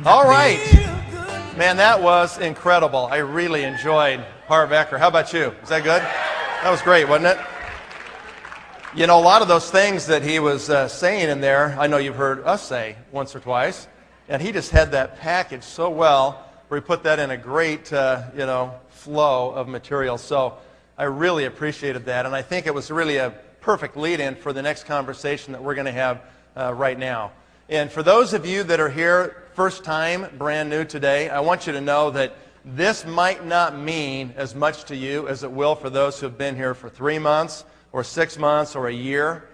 All right. Man, that was incredible. I really enjoyed Harbecker. How about you? Was that good? That was great, wasn't it? You know, a lot of those things that he was saying in there, I know you've heard us say once or twice, and he just had that package so well, where he put that in a great, flow of material. So I really appreciated that, and I think it was really a perfect lead-in for the next conversation that we're going to have right now. And for those of you that are here first time, brand new today, I want you to know that this might not mean as much to you as it will for those who have been here for 3 months or 6 months or a year.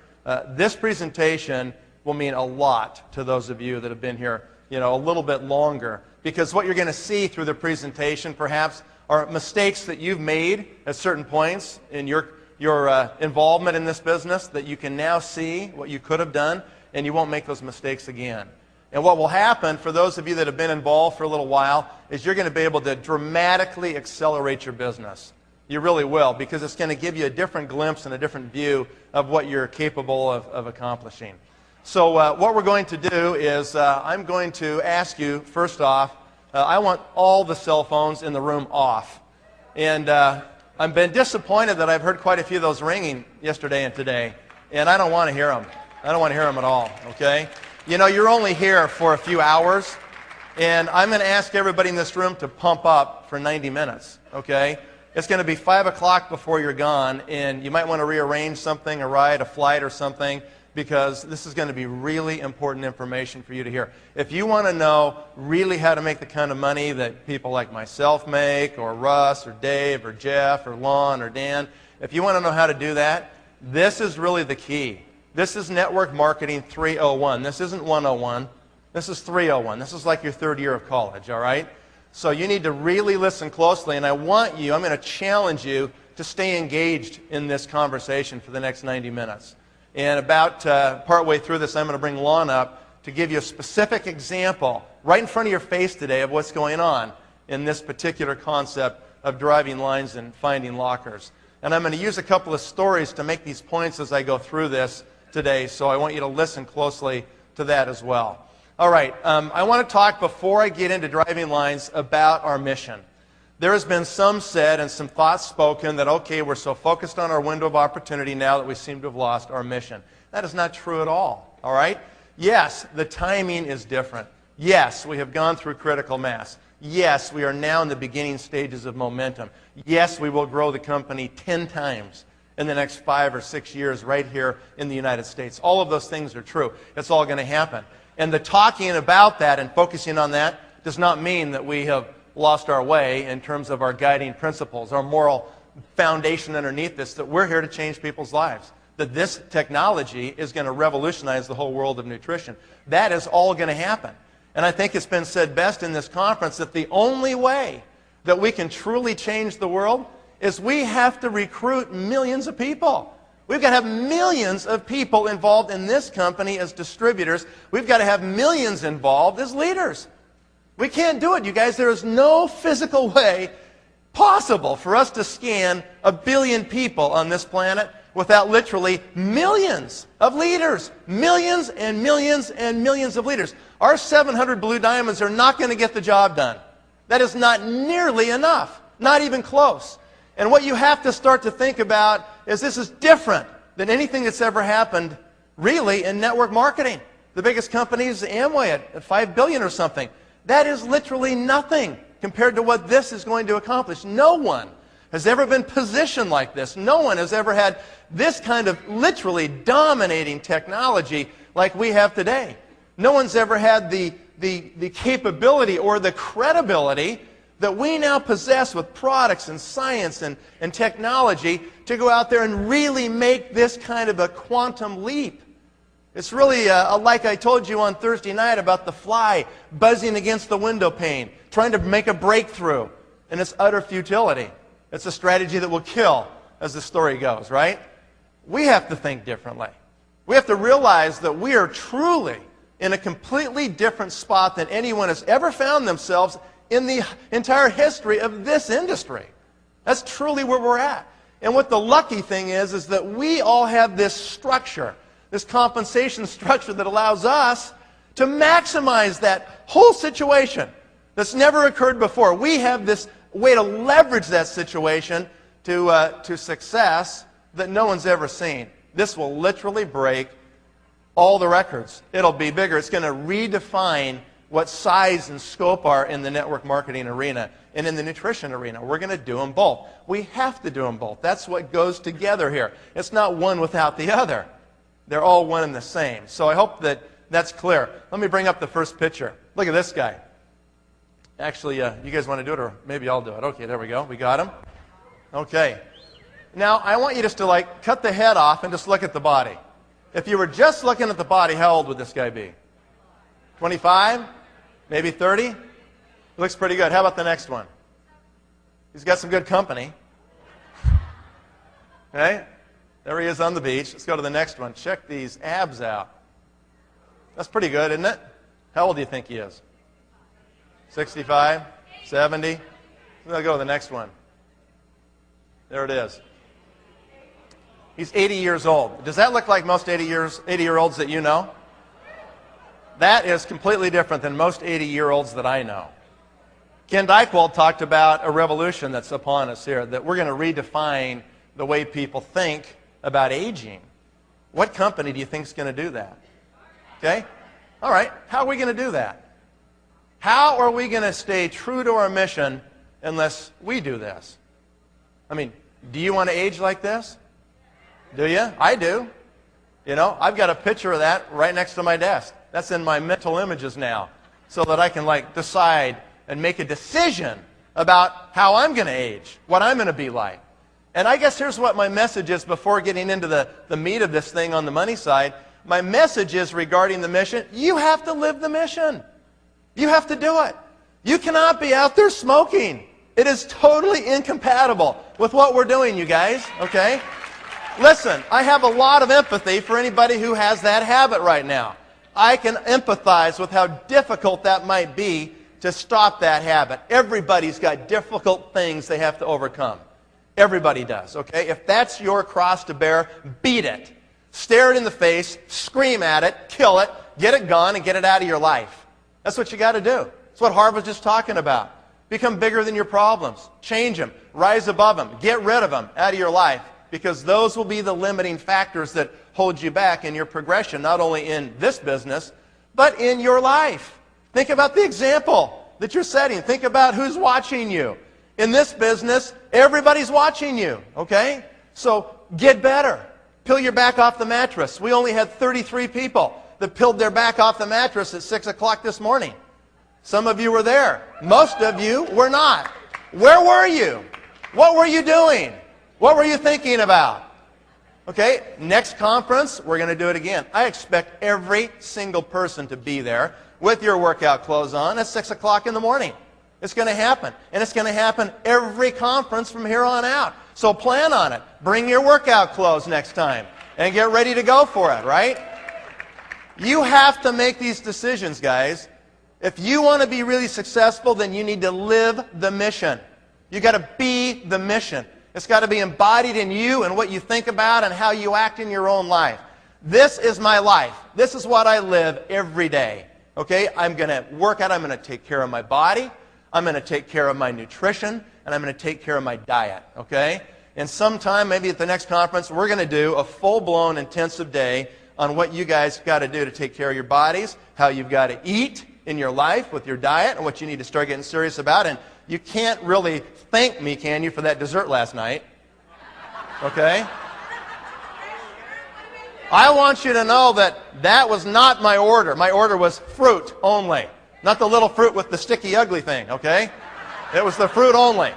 This presentation will mean a lot to those of you that have been here, a little bit longer, because what you're going to see through the presentation perhaps are mistakes that you've made at certain points in your involvement in this business that you can now see what you could have done, and you won't make those mistakes again. And what will happen for those of you that have been involved for a little while is you're going to be able to dramatically accelerate your business. You really will, because it's going to give you a different glimpse and a different view of what you're capable of accomplishing. So what we're going to do is I'm going to ask you, first off, I want all the cell phones in the room off. And I've been disappointed that I've heard quite a few of those ringing yesterday and today, and I don't want to hear them. I don't want to hear them at all, okay? You're only here for a few hours, and I'm going to ask everybody in this room to pump up for 90 minutes, okay? It's going to be 5 o'clock before you're gone, and you might want to rearrange something, a ride, a flight, or something, because this is going to be really important information for you to hear. If you want to know really how to make the kind of money that people like myself make, or Russ, or Dave, or Jeff, or Lon, or Dan, if you want to know how to do that, this is really the key. This is Network Marketing 301. This isn't 101. This is 301. This is like your third year of college, all right? So you need to really listen closely, and I'm going to challenge you to stay engaged in this conversation for the next 90 minutes. And about partway through this, I'm going to bring Lon up to give you a specific example right in front of your face today of what's going on in this particular concept of driving lines and finding lockers. And I'm going to use a couple of stories to make these points as I go through this today, so I want you to listen closely to that as well. All right, I want to talk, before I get into driving lines, about our mission. There has been some said and some thoughts spoken that, okay, we're so focused on our window of opportunity now that we seem to have lost our mission. That is not true at all right? Yes, the timing is different. Yes, we have gone through critical mass. Yes, we are now in the beginning stages of momentum. Yes, we will grow the company 10 times in the next 5 or 6 years right here in the United States. All of those things are true. It's all going to happen. And the talking about that and focusing on that does not mean that we have lost our way in terms of our guiding principles, our moral foundation underneath this, that we're here to change people's lives, that this technology is going to revolutionize the whole world of nutrition. That is all going to happen. And I think it's been said best in this conference that the only way that we can truly change the world is we have to recruit millions of people. We've got to have millions of people involved in this company as distributors. We've got to have millions involved as leaders. We can't do it, you guys. There is no physical way possible for us to scan 1 billion people on this planet without literally millions of leaders. Millions and millions and millions of leaders. Our 700 blue diamonds are not going to get the job done. That is not nearly enough, not even close. And what you have to start to think about is this is different than anything that's ever happened, really, in network marketing. The biggest company is Amway at $5 billion or something. That is literally nothing compared to what this is going to accomplish. No one has ever been positioned like this. No one has ever had this kind of literally dominating technology like we have today. No one's ever had the capability or the credibility that we now possess with products and science and technology to go out there and really make this kind of a quantum leap. It's really like I told you on Thursday night about the fly buzzing against the window pane, trying to make a breakthrough, and it's utter futility. It's a strategy that will kill, as the story goes, right? We have to think differently. We have to realize that we are truly in a completely different spot than anyone has ever found themselves in the entire history of this industry. That's truly where we're at. And what the lucky thing is that we all have this structure, this compensation structure that allows us to maximize that whole situation that's never occurred before. We have this way to leverage that situation to success that no one's ever seen. This will literally break all the records. It'll be bigger. It's going to redefine what size and scope are in the network marketing arena and in the nutrition arena. We're going to do them both. We have to do them both. That's what goes together here. It's not one without the other. They're all one and the same. So I hope that that's clear. Let me bring up the first picture. Look at this guy. Actually, you guys want to do it, or maybe I'll do it. Okay, there we go. We got him. Okay. Now, I want you just to cut the head off and just look at the body. If you were just looking at the body, how old would this guy be? 25? Maybe 30? Looks pretty good. How about the next one? He's got some good company. Okay? There he is on the beach. Let's go to the next one. Check these abs out. That's pretty good, isn't it? How old do you think he is? 65? 70? We'll go to the next one. There it is. He's 80 years old. Does that look like most 80-year-olds that you know? That is completely different than most 80-year-olds that I know. Ken Dykewald talked about a revolution that's upon us here, that we're going to redefine the way people think about aging. What company do you think is going to do that? Okay? All right. How are we going to do that? How are we going to stay true to our mission unless we do this? I mean, do you want to age like this? Do you? I do. You know, I've got a picture of that right next to my desk. That's in my mental images now, so that I can decide and make a decision about how I'm going to age, what I'm going to be like. And I guess here's what my message is before getting into the meat of this thing on the money side. My message is regarding the mission. You have to live the mission. You have to do it. You cannot be out there smoking. It is totally incompatible with what we're doing, you guys, okay? Listen, I have a lot of empathy for anybody who has that habit right now. I can empathize with how difficult that might be to stop that habit. Everybody's got difficult things they have to overcome. Everybody does, okay? If that's your cross to bear, beat it. Stare it in the face, scream at it, kill it, get it gone, and get it out of your life. That's what you got to do. That's what Harv was just talking about. Become bigger than your problems. Change them. Rise above them. Get rid of them out of your life, because those will be the limiting factors that hold you back in your progression, not only in this business, but in your life. Think about the example that you're setting. Think about who's watching you. In this business, everybody's watching you, okay? So get better. Peel your back off the mattress. We only had 33 people that peeled their back off the mattress at 6 o'clock this morning. Some of you were there. Most of you were not. Where were you? What were you doing? What were you thinking about? Okay, next conference, we're going to do it again. I expect every single person to be there with your workout clothes on at 6 o'clock in the morning. It's going to happen. And it's going to happen every conference from here on out. So plan on it. Bring your workout clothes next time and get ready to go for it, right? You have to make these decisions, guys. If you want to be really successful, then you need to live the mission. You got to be the mission. It's got to be embodied in you and what you think about and how you act in your own life. This is my life. This is what I live every day. Okay? I'm going to work out. I'm going to take care of my body. I'm going to take care of my nutrition. And I'm going to take care of my diet. Okay? And sometime, maybe at the next conference, we're going to do a full-blown intensive day on what you guys got to do to take care of your bodies, how you've got to eat in your life with your diet, and what you need to start getting serious about. And you can't really thank me, can you, for that dessert last night? Okay? I want you to know that that was not my order. My order was fruit only. Not the little fruit with the sticky, ugly thing, okay? It was the fruit only.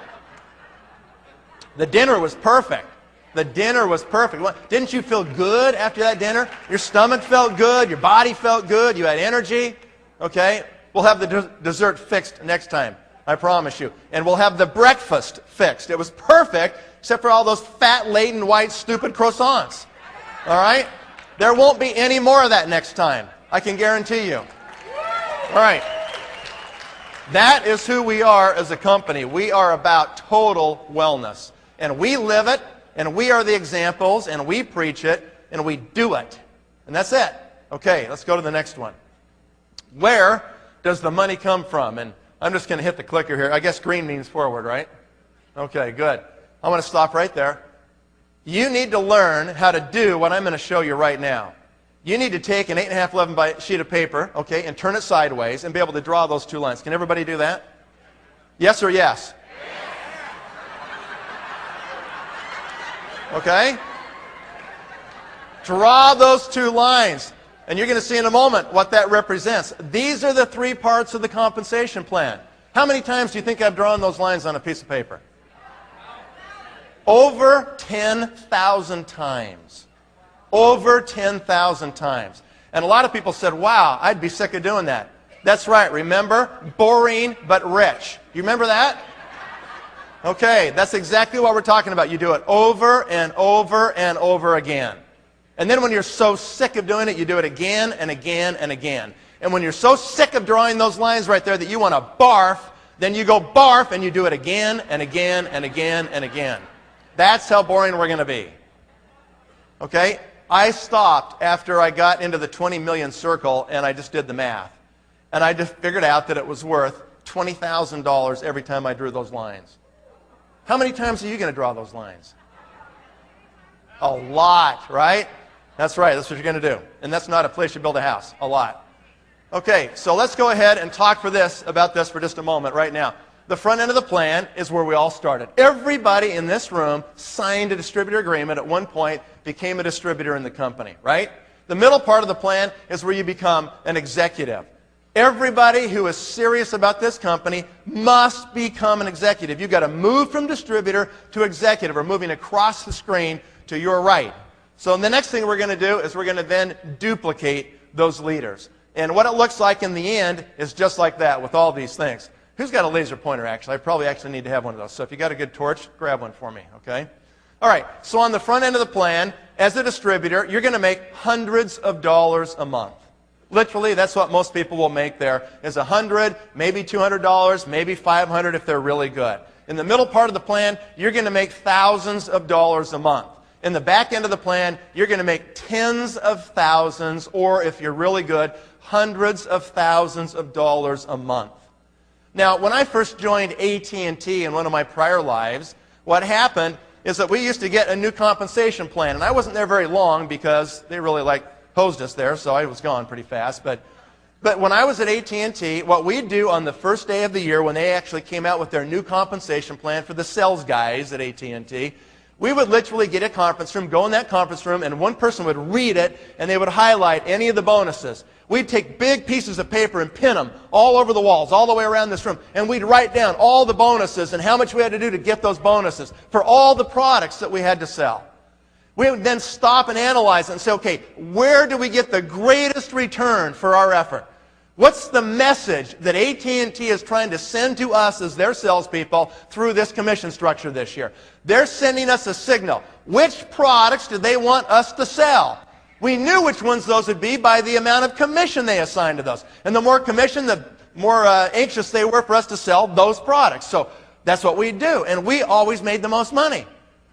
The dinner was perfect. The dinner was perfect. Didn't you feel good after that dinner? Your stomach felt good. Your body felt good. You had energy. Okay? We'll have the dessert fixed next time. I promise you. And we'll have the breakfast fixed. It was perfect, except for all those fat-laden, white, stupid croissants. All right? There won't be any more of that next time. I can guarantee you. All right. That is who we are as a company. We are about total wellness. And we live it, and we are the examples, and we preach it, and we do it. And that's it. Okay, let's go to the next one. Where does the money come from? And I'm just going to hit the clicker here. I guess green means forward, right? Okay, good. I want to stop right there. You need to learn how to do what I'm going to show you right now. You need to take an 8.5 11 by sheet of paper, okay, and turn it sideways and be able to draw those two lines. Can everybody do that? Yes or yes? Okay? Draw those two lines. And you're going to see in a moment what that represents. These are the three parts of the compensation plan. How many times do you think I've drawn those lines on a piece of paper? Over 10,000 times. Over 10,000 times. And a lot of people said, wow, I'd be sick of doing that. That's right. Remember? Boring but rich. You remember that? Okay, that's exactly what we're talking about. You do it over and over and over again. And then when you're so sick of doing it, you do it again and again and again. And when you're so sick of drawing those lines right there that you want to barf, then you go barf and you do it again and again and again and again. That's how boring we're going to be. Okay? I stopped after I got into the 20 million circle and I just did the math. And I just figured out that it was worth $20,000 every time I drew those lines. How many times are you going to draw those lines? A lot, right? That's right. That's what you're going to do. And that's not a place you build a house. A lot. Okay, so let's go ahead and talk about this for just a moment right now. The front end of the plan is where we all started. Everybody in this room signed a distributor agreement at one point, became a distributor in the company, right? The middle part of the plan is where you become an executive. Everybody who is serious about this company must become an executive. You've got to move from distributor to executive, or moving across the screen to your right. So the next thing we're going to do is we're going to then duplicate those leaders. And what it looks like in the end is just like that with all these things. Who's got a laser pointer, actually? I probably actually need to have one of those. So if you got a good torch, grab one for me, okay? All right, so on the front end of the plan, as a distributor, you're going to make hundreds of dollars a month. Literally, that's what most people will make there, is $100, maybe $200, maybe $500 if they're really good. In the middle part of the plan, you're going to make thousands of dollars a month. In the back end of the plan, you're going to make tens of thousands, or if you're really good, hundreds of thousands of dollars a month. Now, when I first joined AT&T in one of my prior lives, what happened is that we used to get a new compensation plan. And I wasn't there very long because they really hosed us there, so I was gone pretty fast. But when I was at AT&T, what we'd do on the first day of the year when they actually came out with their new compensation plan for the sales guys at AT&T, we would literally get a conference room, go in that conference room, and one person would read it, and they would highlight any of the bonuses. We'd take big pieces of paper and pin them all over the walls, all the way around this room, and we'd write down all the bonuses and how much we had to do to get those bonuses for all the products that we had to sell. We would then stop and analyze it and say, okay, where do we get the greatest return for our effort? What's the message that AT&T is trying to send to us as their salespeople through this commission structure this year? They're sending us a signal. Which products do they want us to sell? We knew which ones those would be by the amount of commission they assigned to those. And the more commission, the more anxious they were for us to sell those products. So that's what we do. And we always made the most money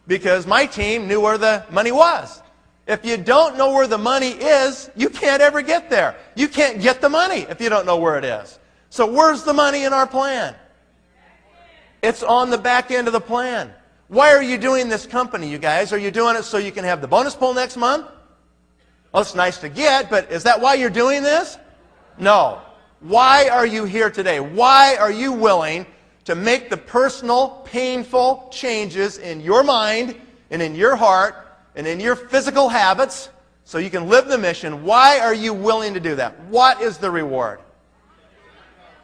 because my team knew where the money was. If you don't know where the money is, you can't ever get there. You can't get the money if you don't know where it is. So where's the money in our plan? It's on the back end of the plan. Why are you doing this company, you guys? Are you doing it so you can have the bonus pool next month? Well, it's nice to get, but is that why you're doing this? No. Why are you here today? Why are you willing to make the personal, painful changes in your mind and in your heart and in your physical habits so you can live the mission? Why are you willing to do that? What is the reward?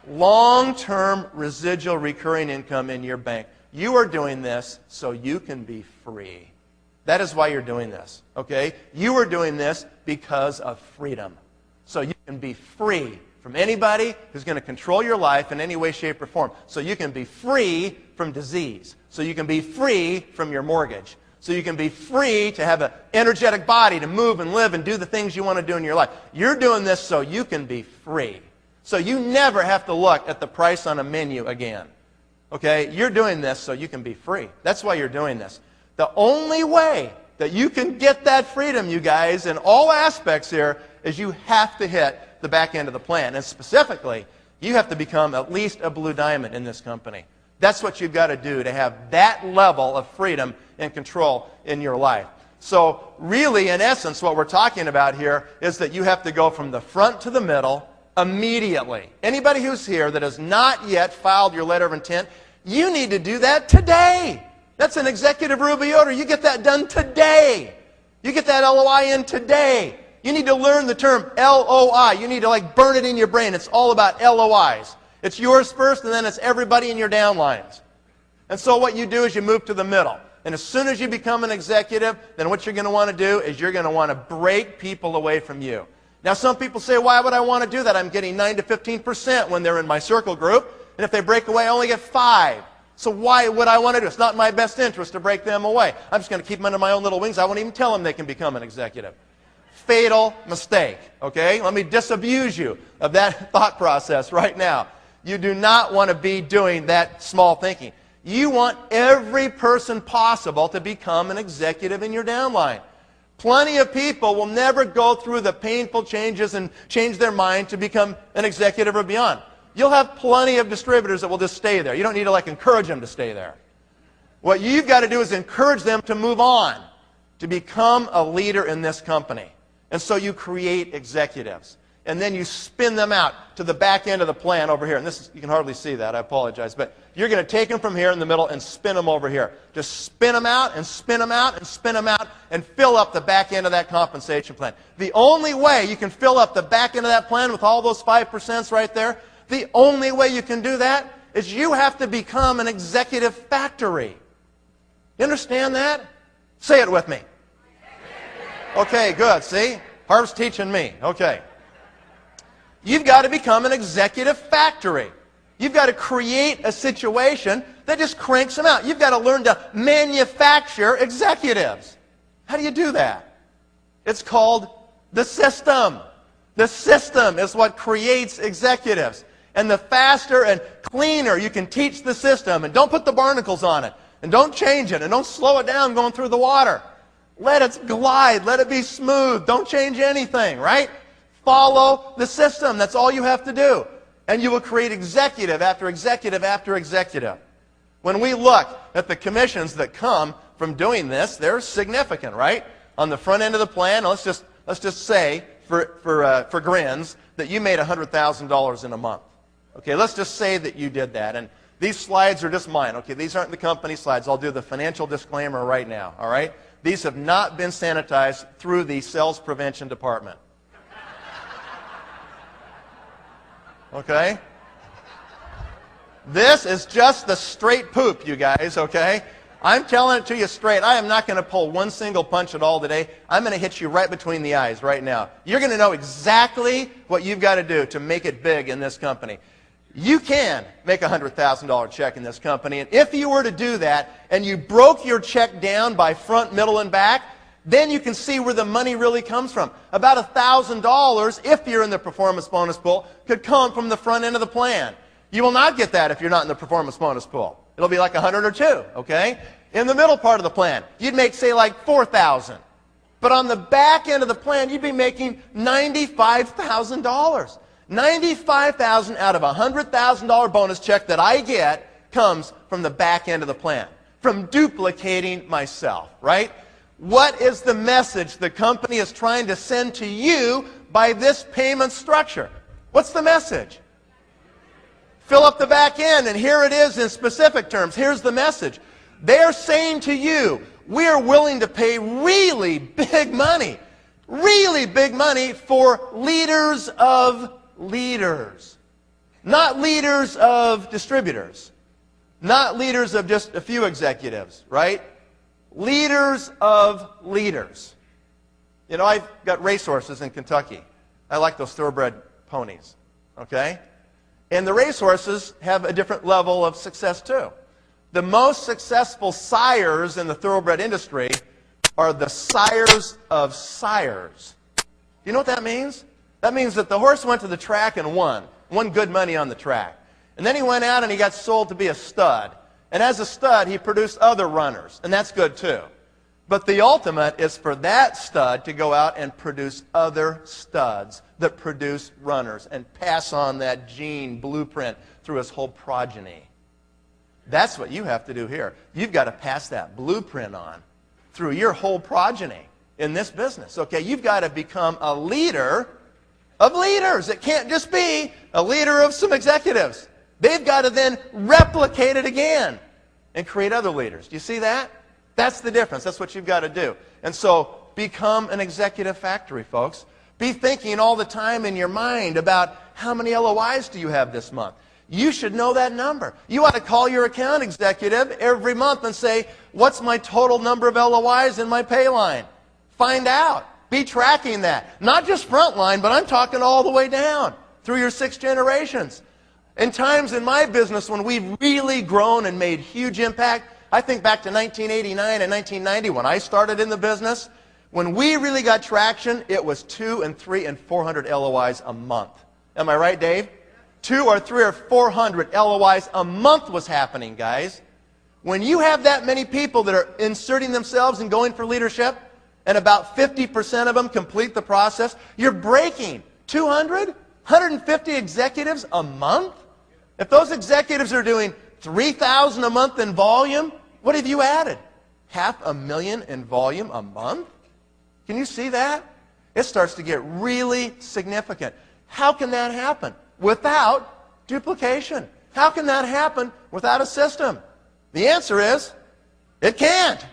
Long-term residual recurring income in your bank. You are doing this so you can be free. That is why you're doing this, okay? You are doing this because of freedom. So you can be free from anybody who's going to control your life in any way, shape, or form. So you can be free from disease. So you can be free from your mortgage. So you can be free to have an energetic body to move and live and do the things you want to do in your life. You're doing this so you can be free. So you never have to look at the price on a menu again. Okay? You're doing this so you can be free. That's why you're doing this. The only way that you can get that freedom, you guys, in all aspects here, is you have to hit the back end of the plan. And specifically, you have to become at least a blue diamond in this company. That's what you've got to do to have that level of freedom and control in your life. So really, in essence, what we're talking about here is that you have to go from the front to the middle immediately. Anybody who's here that has not yet filed your letter of intent, you need to do that today. That's an executive Ruby order. You get that done today. You get that LOI in today. You need to learn the term LOI. You need to burn it in your brain. It's all about LOIs. It's yours first, and then it's everybody in your downlines. And so what you do is you move to the middle. And as soon as you become an executive, then what you're going to want to do is you're going to want to break people away from you. Now, some people say, why would I want to do that? I'm getting 9 to 15% when they're in my circle group. And if they break away, I only get 5. So why would I want to do it? It's not in my best interest to break them away. I'm just going to keep them under my own little wings. I won't even tell them they can become an executive. Fatal mistake, okay? Let me disabuse you of that thought process right now. You do not want to be doing that small thinking. You want every person possible to become an executive in your downline. Plenty of people will never go through the painful changes and change their mind to become an executive or beyond. You'll have plenty of distributors that will just stay there. You don't need to encourage them to stay there. What you've got to do is encourage them to move on, to become a leader in this company. And so you create executives. And then you spin them out to the back end of the plan over here. And this is, you can hardly see that, I apologize. But you're going to take them from here in the middle and spin them over here. Just spin them out and spin them out and spin them out and fill up the back end of that compensation plan. The only way you can fill up the back end of that plan with all those 5% right there, the only way you can do that is you have to become an executive factory. You understand that? Say it with me. Okay, good. See? Harv's teaching me. Okay. You've got to become an executive factory. You've got to create a situation that just cranks them out. You've got to learn to manufacture executives. How do you do that? It's called the system. The system is what creates executives. And the faster and cleaner you can teach the system, and don't put the barnacles on it, and don't change it, and don't slow it down going through the water. Let it glide. Let it be smooth. Don't change anything, right? Follow the system. That's all you have to do. And you will create executive after executive after executive. When we look at the commissions that come from doing this, they're significant, right? On the front end of the plan, let's just say, for grins, that you made $100,000 in a month. Okay, let's just say that you did that. And these slides are just mine. Okay, these aren't the company slides. I'll do the financial disclaimer right now, all right? These have not been sanitized through the sales prevention department. Okay? This is just the straight poop, you guys, okay? I'm telling it to you straight. I am not going to pull one single punch at all today. I'm going to hit you right between the eyes right now. You're going to know exactly what you've got to do to make it big in this company. You can make a $100,000 check in this company, and if you were to do that, and you broke your check down by front, middle, and back, then you can see where the money really comes from. About $1,000, if you're in the performance bonus pool, could come from the front end of the plan. You will not get that if you're not in the performance bonus pool. It'll be like 100 or 2, okay? In the middle part of the plan, you'd make, say, like $4,000. But on the back end of the plan, you'd be making $95,000. $95,000 out of a $100,000 bonus check that I get comes from the back end of the plan, from duplicating myself, right? What is the message the company is trying to send to you by this payment structure? What's the message? Fill up the back end, and here it is in specific terms. Here's the message. They're saying to you, we're willing to pay really big money for leaders of leaders. Not leaders of distributors. Not leaders of just a few executives, right? Leaders of leaders. You know, I've got racehorses in Kentucky. I like those thoroughbred ponies, okay? And the racehorses have a different level of success too. The most successful sires in the thoroughbred industry are the sires of sires. Do you know what that means? That means that the horse went to the track and won good money on the track. And then he went out and he got sold to be a stud. And as a stud, he produced other runners, and that's good too. But the ultimate is for that stud to go out and produce other studs that produce runners and pass on that gene blueprint through his whole progeny. That's what you have to do here. You've got to pass that blueprint on through your whole progeny in this business. Okay, you've got to become a leader of leaders. It can't just be a leader of some executives. They've got to then replicate it again and create other leaders. Do you see that? That's the difference. That's what you've got to do. And so become an executive factory, folks. Be thinking all the time in your mind about how many LOIs do you have this month. You should know that number. You ought to call your account executive every month and say, what's my total number of LOIs in my pay line? Find out. Be tracking that. Not just frontline, but I'm talking all the way down through your 6 generations. In times in my business when we've really grown and made huge impact, I think back to 1989 and 1990 when I started in the business. When we really got traction, it was 200 and 300 and 400 LOIs a month. Am I right, Dave? 200 or 300 or 400 LOIs a month was happening, guys. When you have that many people that are inserting themselves and going for leadership, and about 50% of them complete the process, you're breaking 200, 150 executives a month? If those executives are doing 3,000 a month in volume, what have you added? 500,000 in volume a month? Can you see that? It starts to get really significant. How can that happen without duplication? How can that happen without a system? The answer is, it can't.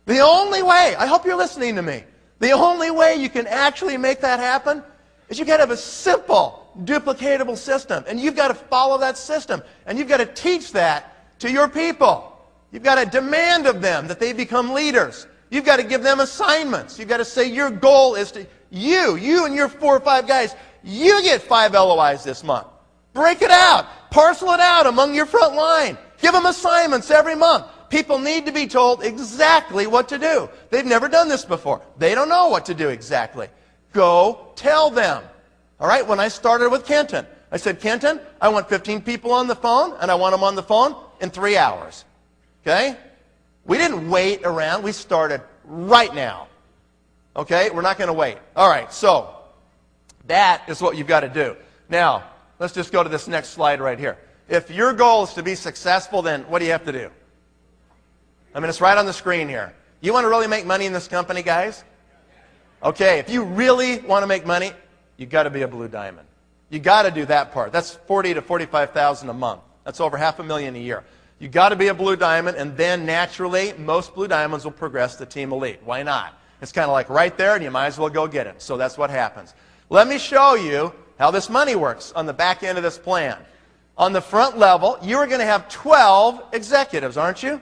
The only way, I hope you're listening to me, the only way you can actually make that happen is you've got to have a simple, duplicatable system. And you've got to follow that system. And you've got to teach that to your people. You've got to demand of them that they become leaders. You've got to give them assignments. You've got to say your goal is to, you and your 4 or 5 guys, you get 5 LOIs this month. Break it out. Parcel it out among your front line. Give them assignments every month. People need to be told exactly what to do. They've never done this before. They don't know what to do exactly. Go tell them. All right, when I started with Kenton, I said, Kenton, I want 15 people on the phone, and I want them on the phone in 3 hours. Okay? We didn't wait around. We started right now. Okay? We're not going to wait. All right, so that is what you've got to do. Now, let's just go to this next slide right here. If your goal is to be successful, then what do you have to do? I mean, it's right on the screen here. You want to really make money in this company, guys? Okay, if you really want to make money, you've got to be a blue diamond. You've got to do that part. That's 40 to 45,000 a month. That's over $500,000 a year. You've got to be a blue diamond, and then naturally, most blue diamonds will progress to team elite. Why not? It's kind of like right there, and you might as well go get it. So that's what happens. Let me show you how this money works on the back end of this plan. On the front level, you are going to have 12 executives, aren't you?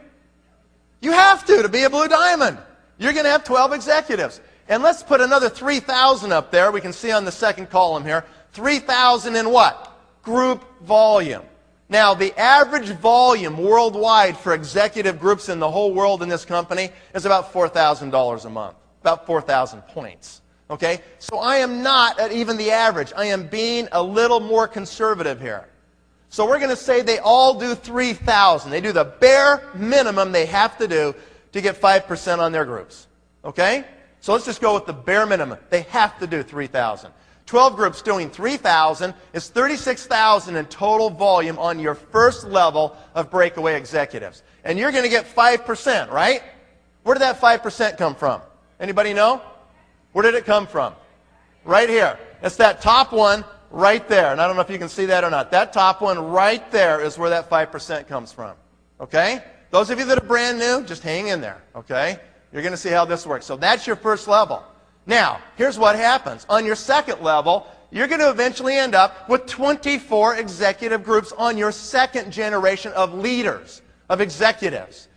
You have to be a blue diamond. You're going to have 12 executives. And let's put another 3,000 up there. We can see on the second column here. 3,000 in what? Group volume. Now, the average volume worldwide for executive groups in the whole world in this company is about $4,000 a month. About 4,000 points. Okay? So I am not at even the average. I am being a little more conservative here. So we're going to say they all do 3,000. They do the bare minimum they have to do to get 5% on their groups. Okay? So let's just go with the bare minimum. They have to do 3,000. 12 groups doing 3,000 is 36,000 in total volume on your first level of breakaway executives. And you're going to get 5%, right? Where did that 5% come from? Anybody know? Where did it come from? Right here. It's that top one right there. And I don't know if you can see that or not. That top one right there is where that 5% comes from. Okay? Those of you that are brand new, just hang in there. Okay? You're going to see how this works. So that's your first level. Now, here's what happens. On your second level, you're going to eventually end up with 24 executive groups on your second generation of leaders, of executives.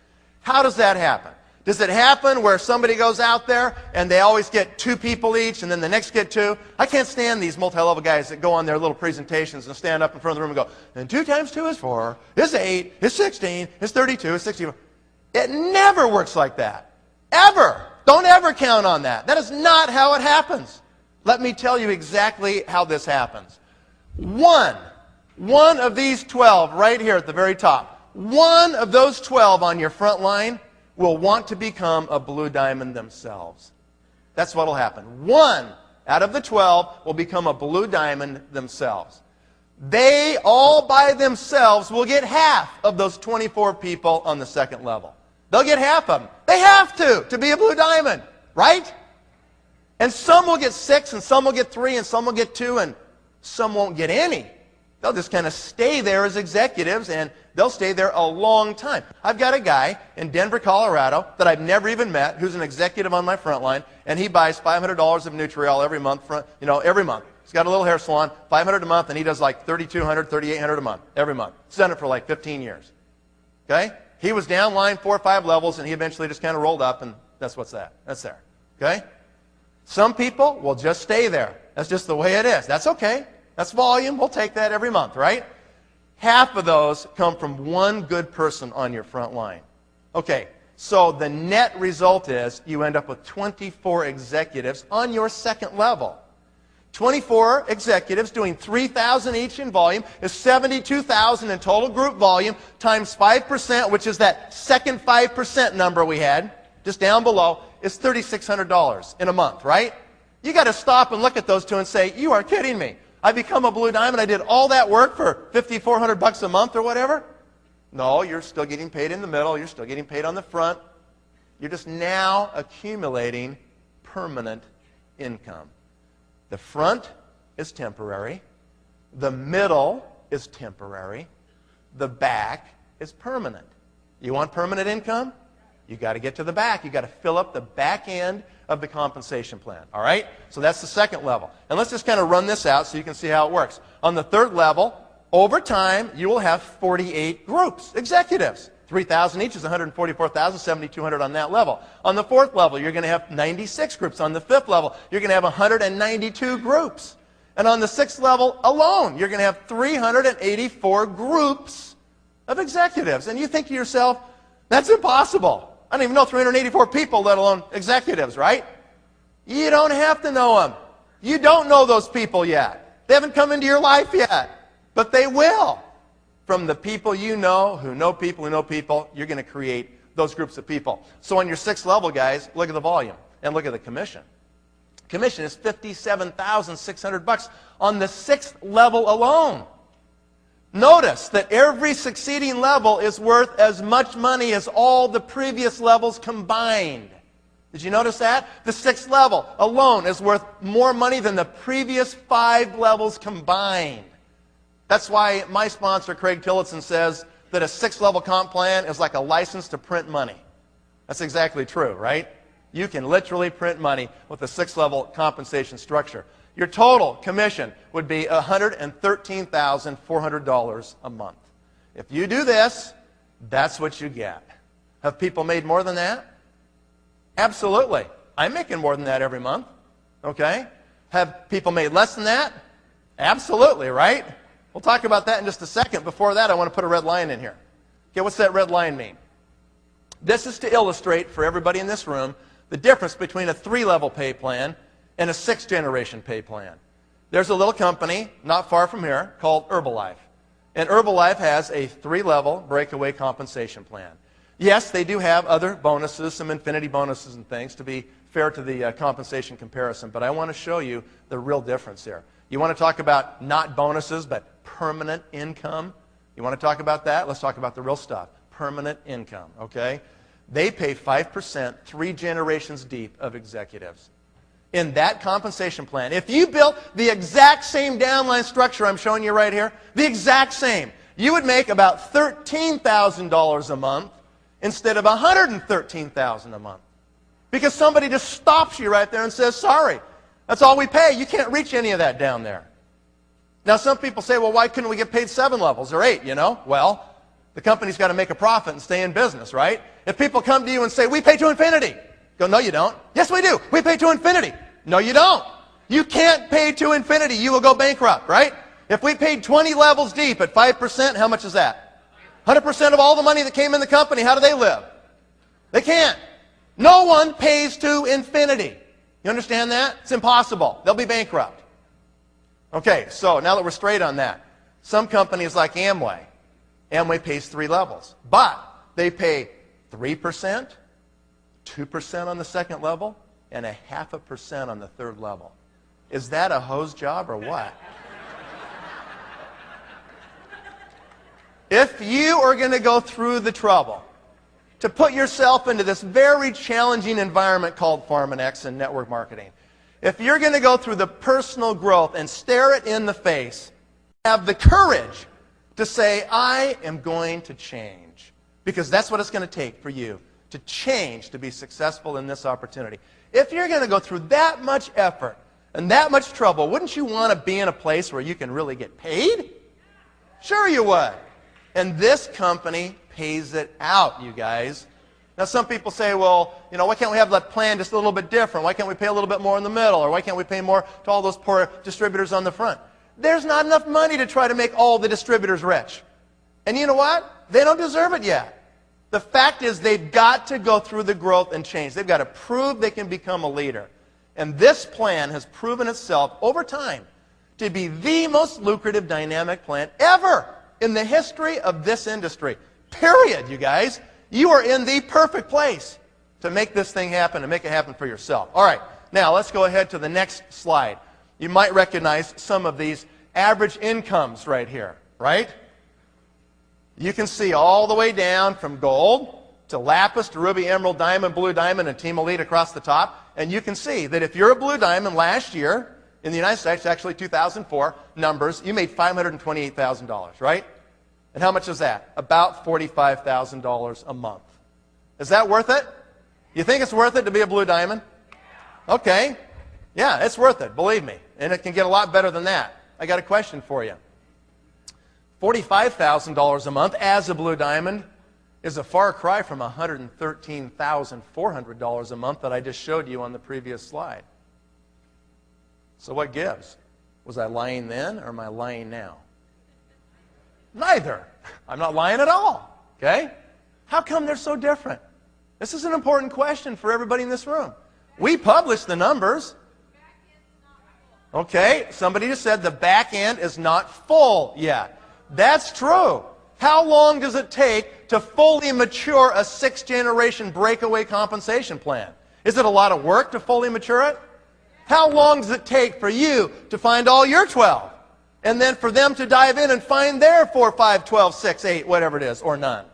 How does that happen? Does it happen where somebody goes out there and they always get 2 people each and then the next get 2? I can't stand these multi-level guys that go on their little presentations and stand up in front of the room and go, and 2 times 2 is 4, is 8, is 16, is 32, is 64. It never works like that. Ever. Don't ever count on that. That is not how it happens. Let me tell you exactly how this happens. One of these 12 right here at the very top, one of those 12 on your front line will want to become a blue diamond themselves. That's what will happen. 1 out of the 12 will become a blue diamond themselves. They all by themselves will get half of those 24 people on the second level. They'll get half of them. They have to be a blue diamond, right? And some will get 6, and some will get 3, and some will get 2, and some won't get any. They'll just kind of stay there as executives, and they'll stay there a long time. I've got a guy in Denver, Colorado, that I've never even met, who's an executive on my frontline, and he buys $500 of Nutriol every month. Every month. He's got a little hair salon, $500 a month, and he does like $3,200, $3,800 a month, every month. He's done it for like 15 years. Okay? He was down line 4 or 5 levels, and he eventually just kind of rolled up, and that's what's that. That's there. Okay? Some people will just stay there. That's just the way it is. That's okay. That's volume. We'll take that every month, right? Half of those come from one good person on your front line. Okay, so the net result is you end up with 24 executives on your second level. 24 executives doing 3,000 each in volume is 72,000 in total group volume times 5%, which is that second 5% number we had, just down below, is $3,600 in a month, right? You got to stop and look at those two and say, you are kidding me. I become a blue diamond, I did all that work for $5,400 a month or whatever? No, you're still getting paid in the middle, you're still getting paid on the front. You're just now accumulating permanent income. The front is temporary, the middle is temporary, the back is permanent. You want permanent income? You got to get to the back. You got to fill up the back end of the compensation plan. All right? So that's the second level. And let's just kind of run this out so you can see how it works. On the third level, over time, you will have 48 groups, executives. 3,000 each is 144,000, 7,200 on that level. On the fourth level, you're going to have 96 groups. On the fifth level, you're going to have 192 groups. And on the sixth level alone, you're going to have 384 groups of executives. And you think to yourself, that's impossible. I don't even know 384 people, let alone executives, right? You don't have to know them. You don't know those people yet. They haven't come into your life yet. But they will. From the people you know, who know people, you're going to create those groups of people. So on your sixth level, guys, look at the volume and look at the commission. Commission is $57,600 on the sixth level alone. Notice that every succeeding level is worth as much money as all the previous levels combined. Did you notice that? The sixth level alone is worth more money than the previous 5 levels combined. That's why my sponsor, Craig Tillotson, says that a 6-level comp plan is like a license to print money. That's exactly true, right? You can literally print money with a 6-level compensation structure. Your total commission would be $113,400 a month. If you do this, that's what you get. Have people made more than that? Absolutely. I'm making more than that every month. Okay? Have people made less than that? Absolutely, right? We'll talk about that in just a second. Before that, I want to put a red line in here. Okay, what's that red line mean? This is to illustrate for everybody in this room the difference between a 3-level pay plan and a 6th-generation pay plan. There's a little company not far from here called Herbalife. And Herbalife has a 3-level breakaway compensation plan. Yes, they do have other bonuses, some infinity bonuses and things, to be fair to the compensation comparison. But I want to show you the real difference here. You want to talk about not bonuses, but permanent income? You want to talk about that? Let's talk about the real stuff. Permanent income, okay? They pay 5%, 3 generations deep of executives. In that compensation plan, if you built the exact same downline structure I'm showing you right here, the exact same, you would make about $13,000 a month instead of $113,000 a month. Because somebody just stops you right there and says, sorry, that's all we pay. You can't reach any of that down there. Now, some people say, well, why couldn't we get paid 7 levels or 8, you know? Well, the company's got to make a profit and stay in business, right? If people come to you and say, we pay to infinity, go, no, you don't. Yes, we do. We pay to infinity. No, you don't. You can't pay to infinity. You will go bankrupt, right? If we paid 20 levels deep at 5%, how much is that? 100% of all the money that came in the company, how do they live? They can't. No one pays to infinity. You understand that? It's impossible. They'll be bankrupt. Okay, so now that we're straight on that, some companies like Amway pays 3 levels, but they pay 3%, 2% on the second level, and 0.5% on the third level. Is that a hose job or what? If you are going to go through the trouble to put yourself into this very challenging environment called Pharmanex and network marketing, if you're going to go through the personal growth and stare it in the face, have the courage to say, I am going to change. Because that's what it's going to take for you to change to be successful in this opportunity. If you're going to go through that much effort and that much trouble, wouldn't you want to be in a place where you can really get paid? Sure you would. And this company pays it out, you guys. Now some people say, well, why can't we have that plan just a little bit different? Why can't we pay a little bit more in the middle? Or why can't we pay more to all those poor distributors on the front? There's not enough money to try to make all the distributors rich. And you know what? They don't deserve it yet. The fact is they've got to go through the growth and change. They've got to prove they can become a leader. And this plan has proven itself over time to be the most lucrative dynamic plan ever in the history of this industry. Period, you guys. You are in the perfect place to make this thing happen and make it happen for yourself. All right, now let's go ahead to the next slide. You might recognize some of these average incomes right here, right? You can see all the way down from gold to lapis to ruby, emerald, diamond, blue diamond, and team elite across the top. And you can see that if you're a blue diamond last year, in the United States, actually 2004 numbers, you made $528,000, right? And how much is that? About $45,000 a month. Is that worth it? You think it's worth it to be a blue diamond? Okay. Yeah, it's worth it, believe me. And it can get a lot better than that. I got a question for you. $45,000 a month as a blue diamond is a far cry from $113,400 a month that I just showed you on the previous slide. So what gives? Was I lying then or am I lying now? Neither. I'm not lying at all. Okay? How come they're so different? This is an important question for everybody in this room. We publish the numbers. Okay, somebody just said the back end is not full yet. That's true. How long does it take to fully mature a 6th-generation breakaway compensation plan? Is it a lot of work to fully mature it? How long does it take for you to find all your 12? And then for them to dive in and find their 4, 5, 12, 6, 8, whatever it is, or none.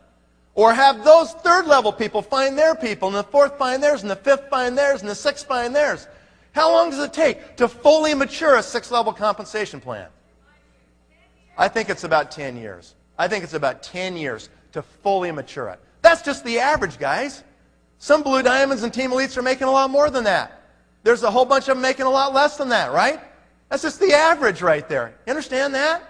Or have those third-level people find their people, and the fourth find theirs, and the fifth find theirs, and the sixth find theirs. How long does it take to fully mature a 6th-level compensation plan? I think it's about 10 years. I think it's about 10 years to fully mature it. That's just the average, guys. Some blue diamonds and team elites are making a lot more than that. There's a whole bunch of them making a lot less than that, right? That's just the average right there. You understand that?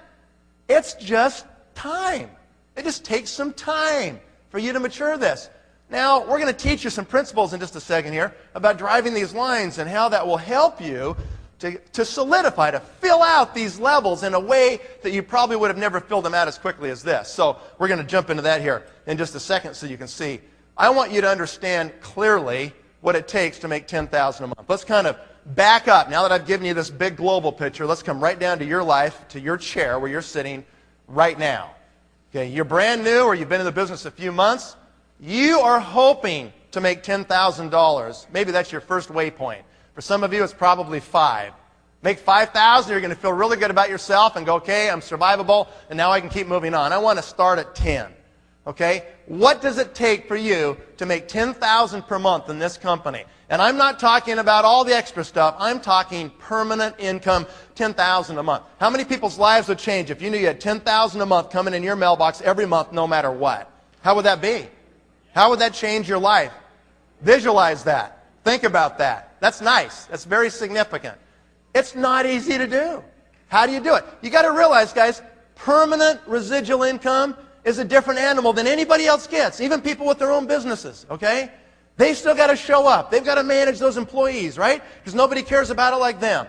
It's just time. It just takes some time for you to mature this. Now, we're going to teach you some principles in just a second here about driving these lines and how that will help you to solidify, to fill out these levels in a way that you probably would have never filled them out as quickly as this. So we're going to jump into that here in just a second so you can see. I want you to understand clearly what it takes to make $10,000 a month. Let's kind of back up. Now that I've given you this big global picture, let's come right down to your life, to your chair where you're sitting right now. Okay, you're brand new or you've been in the business a few months. You are hoping to make $10,000. Maybe that's your first waypoint. For some of you, it's probably 5. Make 5,000, you're going to feel really good about yourself and go, okay, I'm survivable, and now I can keep moving on. I want to start at 10. Okay? What does it take for you to make $10,000 per month in this company? And I'm not talking about all the extra stuff. I'm talking permanent income, $10,000 a month. How many people's lives would change if you knew you had $10,000 a month coming in your mailbox every month no matter what? How would that be? How would that change your life? Visualize that. Think about that. That's nice. That's very significant. It's not easy to do. How do you do it? You got to realize, guys, permanent residual income is a different animal than anybody else gets, even people with their own businesses, okay? They've still got to show up. They've got to manage those employees, right? Because nobody cares about it like them.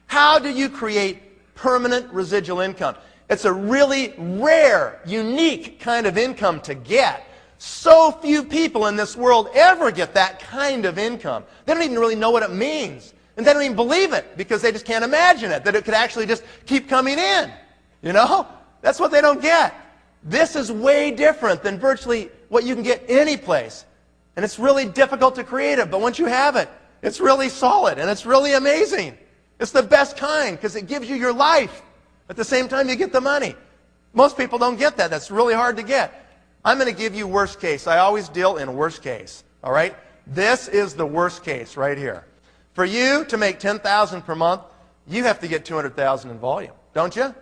How do you create permanent residual income? It's a really rare, unique kind of income to get. So few people in this world ever get that kind of income. They don't even really know what it means. And they don't even believe it because they just can't imagine it, that it could actually just keep coming in. You know? That's what they don't get. This is way different than virtually what you can get any place. And it's really difficult to create it, but once you have it, it's really solid and it's really amazing. It's the best kind because it gives you your life. At the same time, you get the money. Most people don't get that. That's really hard to get. I'm going to give you worst case. I always deal in worst case. All right? This is the worst case right here. For you to make $10,000 per month, you have to get $200,000 in volume, don't you?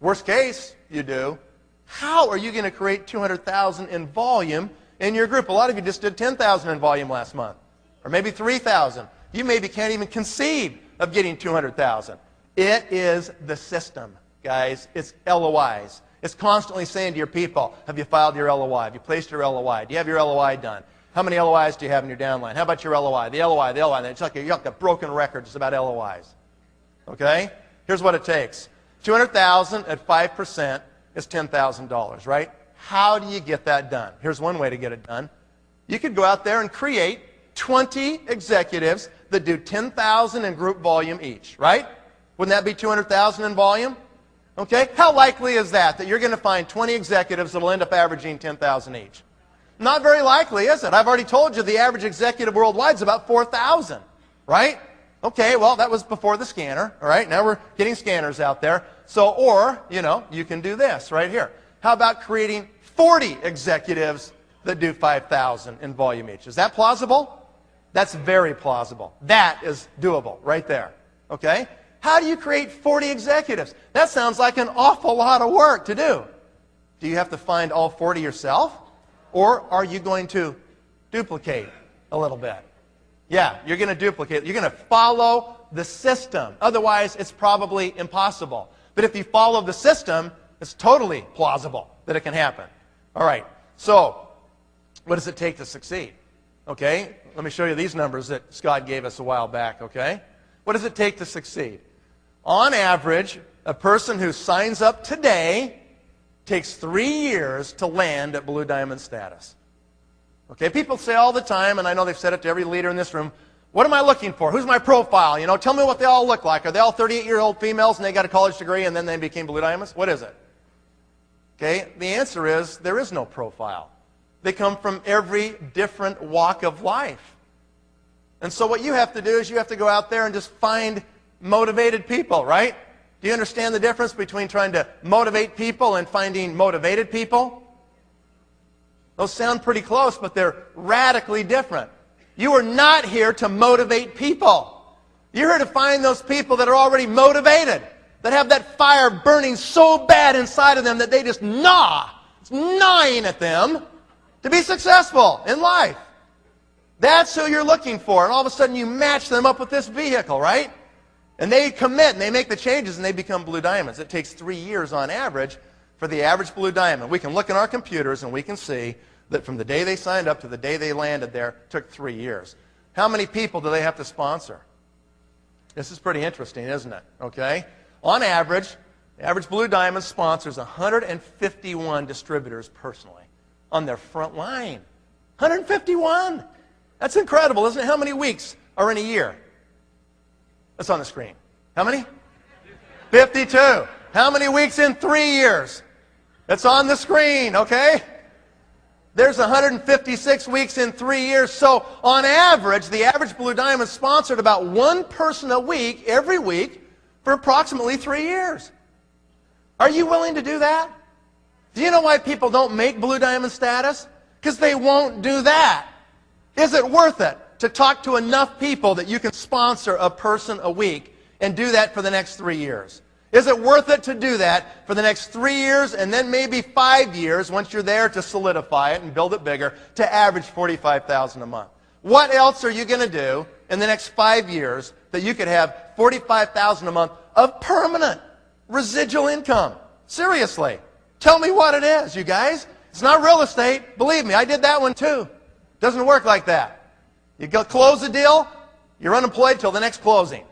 Worst case, you do. How are you going to create $200,000 in volume in your group? A lot of you just did $10,000 in volume last month, or maybe $3,000. You maybe can't even conceive of getting $200,000. It is the system, guys. It's LOIs. It's constantly saying to your people, have you filed your LOI? Have you placed your LOI? Do you have your LOI done? How many LOIs do you have in your downline? How about your LOI? The LOI, the LOI. It's like you've got a broken record just about LOIs. Okay? Here's what it takes. $200,000 at 5% is $10,000, right? How do you get that done? Here's one way to get it done. You could go out there and create 20 executives that do $10,000 in group volume each, right? Wouldn't that be $200,000 in volume? Okay? How likely is that you're going to find 20 executives that will end up averaging $10,000 each? Not very likely, is it? I've already told you the average executive worldwide is about 4,000, right? Okay, well, that was before the scanner, all right? Now we're getting scanners out there. So, or, you can do this right here. How about creating 40 executives that do 5,000 in volume each? Is that plausible? That's very plausible. That is doable right there, okay? How do you create 40 executives? That sounds like an awful lot of work to do. Do you have to find all 40 yourself? Or are you going to duplicate a little bit? Yeah, you're going to duplicate. You're going to follow the system. Otherwise, it's probably impossible. But if you follow the system, it's totally plausible that it can happen. All right, so what does it take to succeed? Okay, let me show you these numbers that Scott gave us a while back, okay? What does it take to succeed? On average, a person who signs up today takes 3 years to land at Blue Diamond status. Okay, people say all the time, and I know they've said it to every leader in this room, what am I looking for? Who's my profile? Tell me what they all look like. Are they all 38-year-old females and they got a college degree and then they became Blue Diamonds? What is it? Okay, the answer is there is no profile. They come from every different walk of life. And so what you have to do is you have to go out there and just find motivated people, right? Do you understand the difference between trying to motivate people and finding motivated people? Those sound pretty close, but they're radically different. You are not here to motivate people. You're here to find those people that are already motivated, that have that fire burning so bad inside of them that they just it's gnawing at them to be successful in life. That's who you're looking for, and all of a sudden you match them up with this vehicle, right? And they commit, and they make the changes, and they become Blue Diamonds. It takes 3 years on average for the average Blue Diamond. We can look in our computers, and we can see that from the day they signed up to the day they landed there took 3 years. How many people do they have to sponsor? This is pretty interesting, isn't it? Okay? On average, the average Blue Diamond sponsors 151 distributors personally on their front line. 151! That's incredible, isn't it? How many weeks are in a year? That's on the screen. How many? 52. How many weeks in 3 years? It's on the screen, okay? There's 156 weeks in 3 years. So on average, the average Blue Diamond sponsored about one person a week, every week, for approximately 3 years. Are you willing to do that? Do you know why people don't make Blue Diamond status? Because they won't do that. Is it worth it to talk to enough people that you can sponsor a person a week and do that for the next 3 years? Is it worth it to do that for the next 3 years and then maybe 5 years once you're there to solidify it and build it bigger to average $45,000 a month? What else are you going to do in the next 5 years that you could have $45,000 a month of permanent residual income? Seriously. Tell me what it is, you guys. It's not real estate. Believe me, I did that one too. Doesn't work like that. You go close a deal, you're unemployed till the next closing.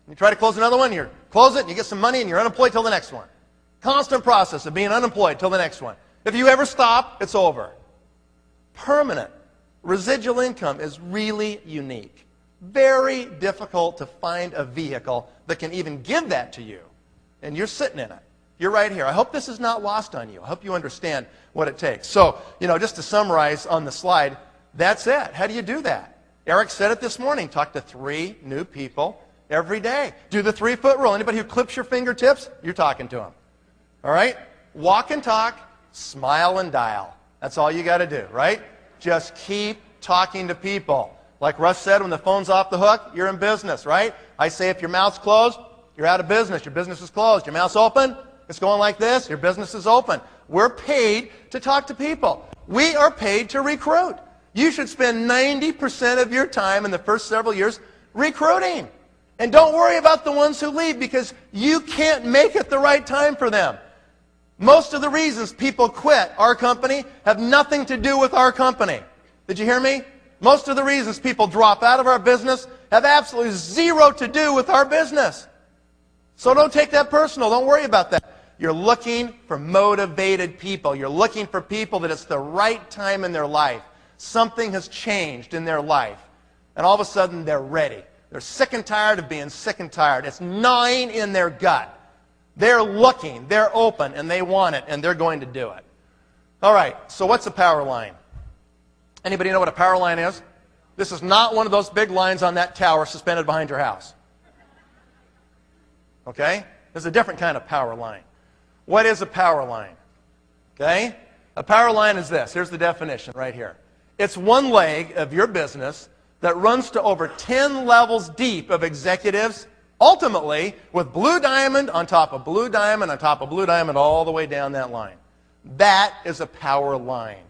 You try to close another one, you close it, and you get some money, and you're unemployed till the next one. Constant process of being unemployed till the next one. If you ever stop, it's over. Permanent residual income is really unique. Very difficult to find a vehicle that can even give that to you. And you're sitting in it. You're right here. I hope this is not lost on you. I hope you understand what it takes. So, just to summarize on the slide, That's it. How do you do that? Eric said it this morning. Talk to 3 new people every day. Do the 3-foot rule. Anybody who clips your fingertips, you're talking to them. All right? Walk and talk, smile and dial. That's all you got to do, right? Just keep talking to people. Like Russ said, when the phone's off the hook, you're in business, right? I say if your mouth's closed, you're out of business. Your business is closed. Your mouth's open, it's going like this. Your business is open. We're paid to talk to people. We are paid to recruit. You should spend 90% of your time in the first several years recruiting. And don't worry about the ones who leave because you can't make it the right time for them. Most of the reasons people quit our company have nothing to do with our company. Did you hear me? Most of the reasons people drop out of our business have absolutely zero to do with our business. So don't take that personal. Don't worry about that. You're looking for motivated people. You're looking for people that it's the right time in their life. Something has changed in their life. And all of a sudden they're ready. They're sick and tired of being sick and tired. It's gnawing in their gut. They're looking, they're open, and they want it, and they're going to do it. All right, so what's a power line? Anybody know what a power line is? This is not one of those big lines on that tower suspended behind your house. Okay? There's a different kind of power line. What is a power line? Okay? A power line is this. Here's the definition right here. It's one leg of your business that runs to over 10 levels deep of executives, ultimately with blue diamond on top of blue diamond on top of blue diamond all the way down that line. That is a power line.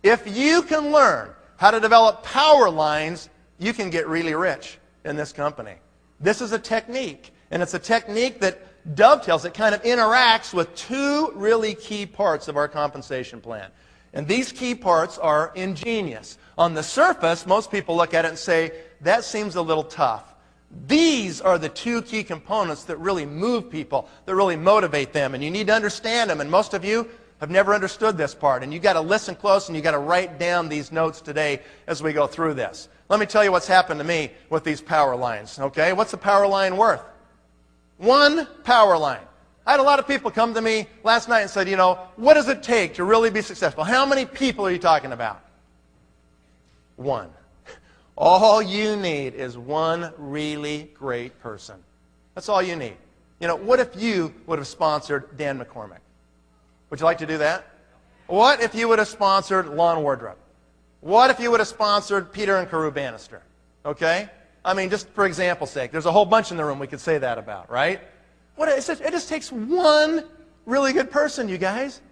If you can learn how to develop power lines, you can get really rich in this company. This is a technique, and it's a technique that dovetails, it kind of interacts with 2 really key parts of our compensation plan. And these key parts are ingenious. On the surface, most people look at it and say, that seems a little tough. These are the 2 key components that really move people, that really motivate them, and you need to understand them. And most of you have never understood this part, and you've got to listen close, and you've got to write down these notes today as we go through this. Let me tell you what's happened to me with these power lines, okay? What's a power line worth? 1 power line. I had a lot of people come to me last night and said, you know, what does it take to really be successful? How many people are you talking about? 1. All you need is 1 really great person. That's all you need. You know, what if you would have sponsored Dan McCormick? Would you like to do that? What if you would have sponsored Lon Wardrop? What if you would have sponsored Peter and Carew Bannister? Okay? I mean, just for example's sake, there's a whole bunch in the room we could say that about, right? It just takes 1 really good person, you guys.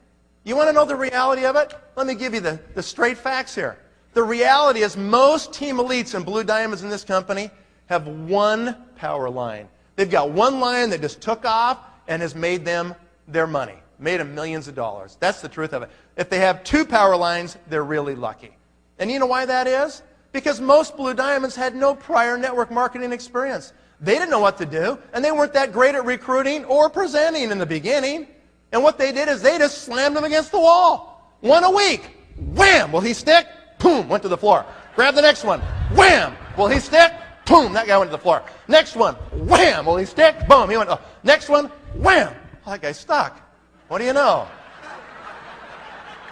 You want to know the reality of it? Let me give you the straight facts here. The reality is most team elites and blue diamonds in this company have 1 power line. They've got 1 line that just took off and has made them their money, made them millions of dollars. That's the truth of it. If they have 2 power lines, they're really lucky. And you know why that is? Because most blue diamonds had no prior network marketing experience. They didn't know what to do, and they weren't that great at recruiting or presenting in the beginning. And what they did is they just slammed them against the wall. 1 a week. Wham! Will he stick? Boom! Went to the floor. Grab the next one. Wham! Will he stick? Boom! That guy went to the floor. Next one. Wham! Will he stick? Boom! He went. Oh. Next one. Wham! Oh, that guy's stuck. What do you know?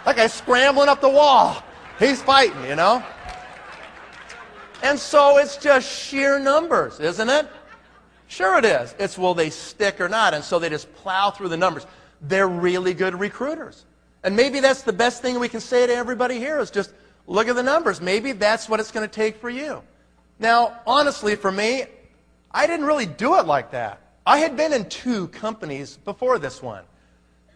That guy's scrambling up the wall. He's fighting, you know? And so it's just sheer numbers, isn't it? Sure it is. It's will they stick or not. And so they just plow through the numbers. They're really good recruiters. And maybe that's the best thing we can say to everybody here is just look at the numbers. Maybe that's what it's going to take for you. Now, honestly, for me, I didn't really do it like that. I had been in 2 companies before this one.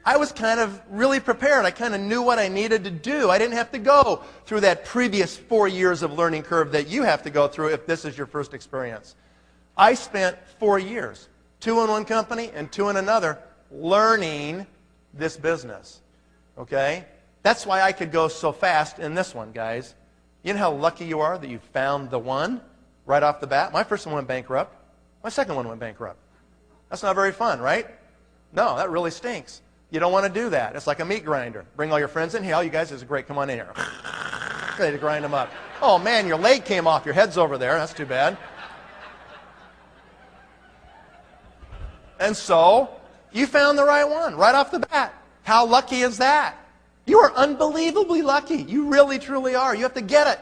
I was kind of really prepared. I kind of knew what I needed to do. I didn't have to go through that previous 4 years of learning curve that you have to go through if this is your first experience. I spent 4 years, 2 in one company and 2 in another, learning this business. Okay? That's why I could go so fast in this one, guys. You know how lucky you are that you found the one right off the bat? My first one went bankrupt. My second one went bankrupt. That's not very fun, right? No, that really stinks. You don't want to do that. It's like a meat grinder. Bring all your friends in. Hey, all you guys, this is great. Come on in here. Ready to grind them up. Oh, man, your leg came off. Your head's over there. That's too bad. And so you found the right one right off the bat. How lucky is that? You are unbelievably lucky. You really, truly are. You have to get it.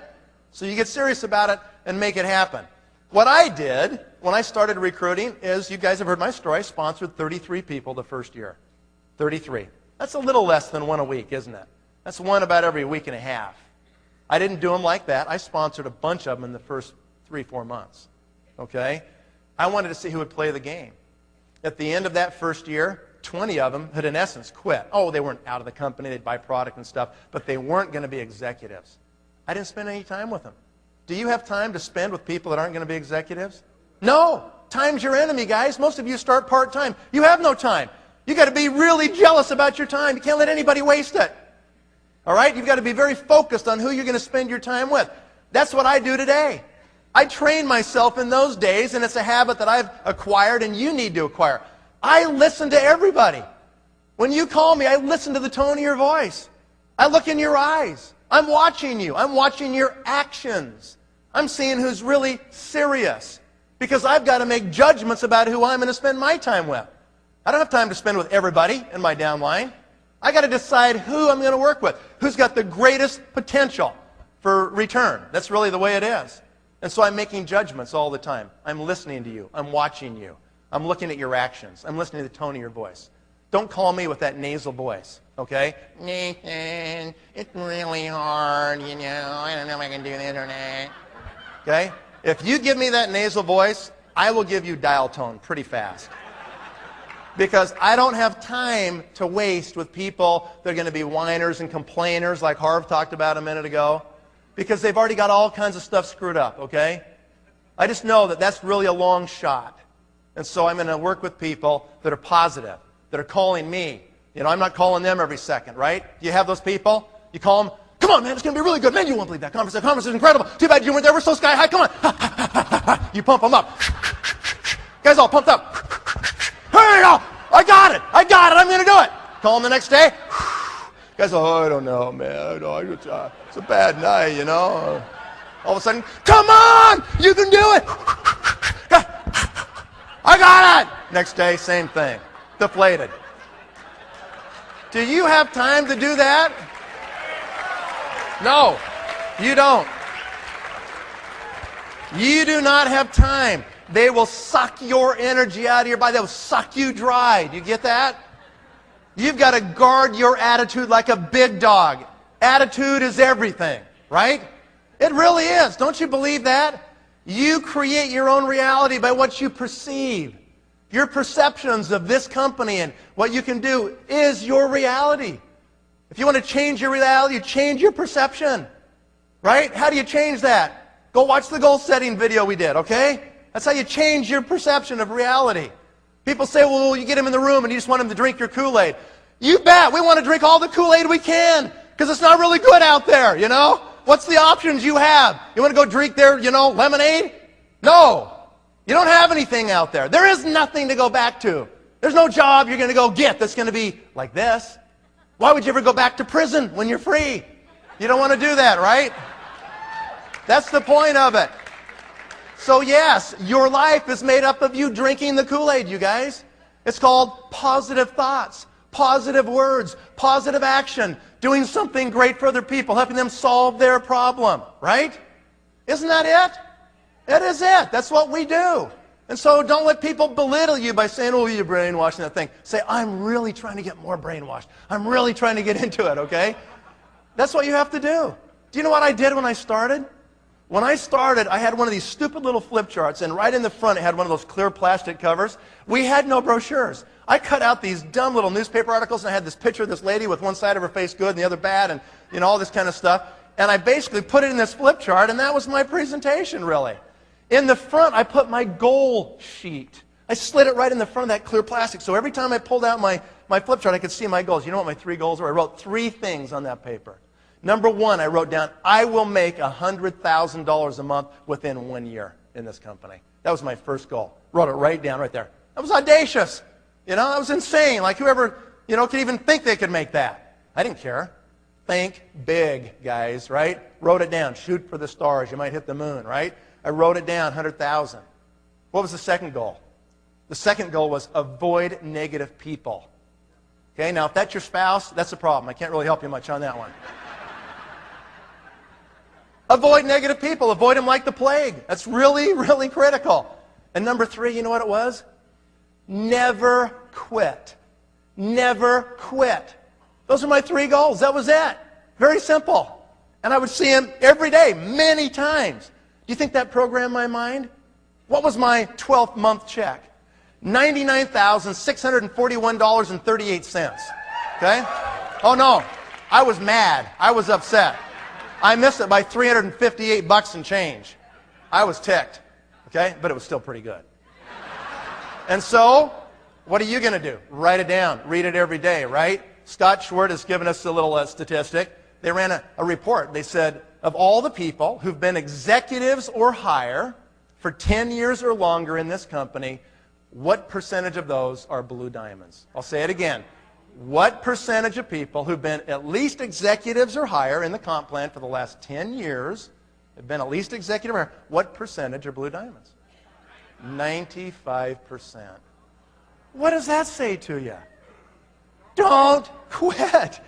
So you get serious about it and make it happen. What I did when I started recruiting is, you guys have heard my story, I sponsored 33 people the first year. 33. That's a little less than one a week, isn't it? That's one about every week and a half. I didn't do them like that. I sponsored a bunch of them in the first 3-4 months. Okay? I wanted to see who would play the game. At the end of that first year, 20 of them had, in essence, quit. Oh, they weren't out of the company. They'd buy product and stuff, but they weren't going to be executives. I didn't spend any time with them. Do you have time to spend with people that aren't going to be executives? No. Time's your enemy, guys. Most of you start part-time. You have no time. You've got to be really jealous about your time. You can't let anybody waste it. All right? You've got to be very focused on who you're going to spend your time with. That's what I do today. I trained myself in those days, and it's a habit that I've acquired and you need to acquire. I listen to everybody. When you call me, I listen to the tone of your voice. I look in your eyes. I'm watching you. I'm watching your actions. I'm seeing who's really serious, because I've got to make judgments about who I'm going to spend my time with. I don't have time to spend with everybody in my downline. I got to decide who I'm going to work with, who's got the greatest potential for return. That's really the way it is. And so I'm making judgments all the time. I'm listening to you. I'm watching you. I'm looking at your actions. I'm listening to the tone of your voice. Don't call me with that nasal voice, okay? Nathan, it's really hard, you know. I don't know if I can do the internet. Okay? If you give me that nasal voice, I will give you dial tone pretty fast. Because I don't have time to waste with people that are going to be whiners and complainers like Harv talked about a minute ago. Because they've already got all kinds of stuff screwed up, okay? I just know that that's really a long shot. And so I'm going to work with people that are positive, that are calling me. You know, I'm not calling them every second, right? Do you have those people? You call them, come on, man, it's going to be really good. Man, you won't believe that conference. That conference is incredible. Too bad you went there. We're so sky high. Come on. You pump them up. Guys all pumped up. Hey, I got it. I'm going to do it. Call them the next day. Guys, oh, I don't know, man. It's a bad night, you know. All of a sudden, come on, you can do it. I got it. Next day, same thing. Deflated. Do you have time to do that? No, you don't. You do not have time. They will suck your energy out of your body. They will suck you dry. Do you get that? You've got to guard your attitude like a big dog. Attitude is everything, right? It really is. Don't you believe that? You create your own reality by what you perceive. Your perceptions of this company and what you can do is your reality. If you want to change your reality, you change your perception. Right? How do you change that? Go watch the goal setting video we did, okay? That's how you change your perception of reality. People say, well, you get them in the room and you just want them to drink your Kool-Aid. You bet. We want to drink all the Kool-Aid we can because it's not really good out there, you know? What's the options you have? You want to go drink their, lemonade? No. You don't have anything out there. There is nothing to go back to. There's no job you're going to go get that's going to be like this. Why would you ever go back to prison when you're free? You don't want to do that, right? That's the point of it. So yes, your life is made up of you drinking the Kool-Aid, you guys. It's called positive thoughts, positive words, positive action, doing something great for other people, helping them solve their problem, right? Isn't that it? That is it. That's what we do. And so don't let people belittle you by saying, oh, you're brainwashing that thing. Say, I'm really trying to get more brainwashed. I'm really trying to get into it, okay? That's what you have to do. Do you know what I did when I started? When I started, I had one of these stupid little flip charts, and right in the front it had one of those clear plastic covers. We had no brochures. I cut out these dumb little newspaper articles, and I had this picture of this lady with one side of her face good and the other bad, and all this kind of stuff. And I basically put it in this flip chart, and that was my presentation, really. In the front, I put my goal sheet. I slid it right in the front of that clear plastic, so every time I pulled out my flip chart, I could see my goals. You know what my 3 goals were? I wrote 3 things on that paper. Number 1, I wrote down, I will make $100,000 a month within 1 year in this company. That was my first goal. Wrote it right down right there. That was audacious. That was insane. Like whoever, could even think they could make that. I didn't care. Think big, guys, right? Wrote it down. Shoot for the stars. You might hit the moon, right? I wrote it down, 100,000. What was the second goal? The second goal was avoid negative people. Okay, now if that's your spouse, that's a problem. I can't really help you much on that one. Avoid negative people. Avoid them like the plague. That's really, really critical. And number 3, you know what it was? Never quit. Never quit. Those are my 3 goals. That was it. Very simple. And I would see him every day, many times. Do you think that programmed my mind? What was my 12th month check? $99,641.38. Okay? Oh no, I was mad. I was upset. I missed it by $358 and change. I was ticked. Okay? But it was still pretty good. And so, what are you going to do? Write it down. Read it every day, right? Scott Schwartz has given us a little statistic. They ran a report. They said, of all the people who've been executives or higher for 10 years or longer in this company, what percentage of those are blue diamonds? I'll say it again. What percentage of people who've been at least executives or higher in the comp plan for the last 10 years have been at least executive or higher? What percentage are blue diamonds? 95%. What does that say to you? Don't quit.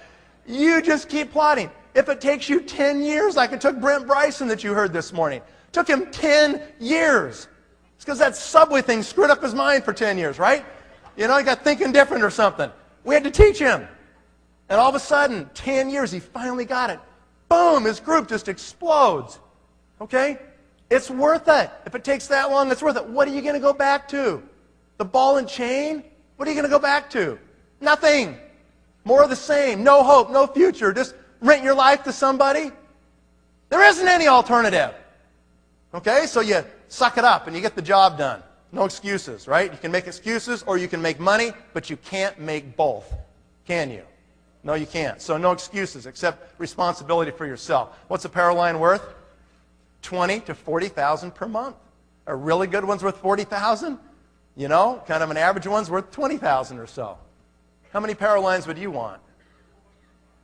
You just keep plotting. If it takes you 10 years, like it took Brent Bryson that you heard this morning, it took him 10 years. It's because that Subway thing screwed up his mind for 10 years, right? You know, he got thinking different or something. We had to teach him. And all of a sudden, 10 years, he finally got it. Boom, his group just explodes. Okay? It's worth it. If it takes that long, it's worth it. What are you going to go back to? The ball and chain? What are you going to go back to? Nothing. More of the same. No hope, no future. Just rent your life to somebody. There isn't any alternative. Okay? So you suck it up and you get the job done. No excuses, right? You can make excuses or you can make money, but you can't make both. Can you? No, you can't. So no excuses, except responsibility for yourself. What's a power line worth? $20,000 to $40,000 per month. A really good one's worth $40,000. You know, kind of an average one's worth $20,000 or so. How many power lines would you want?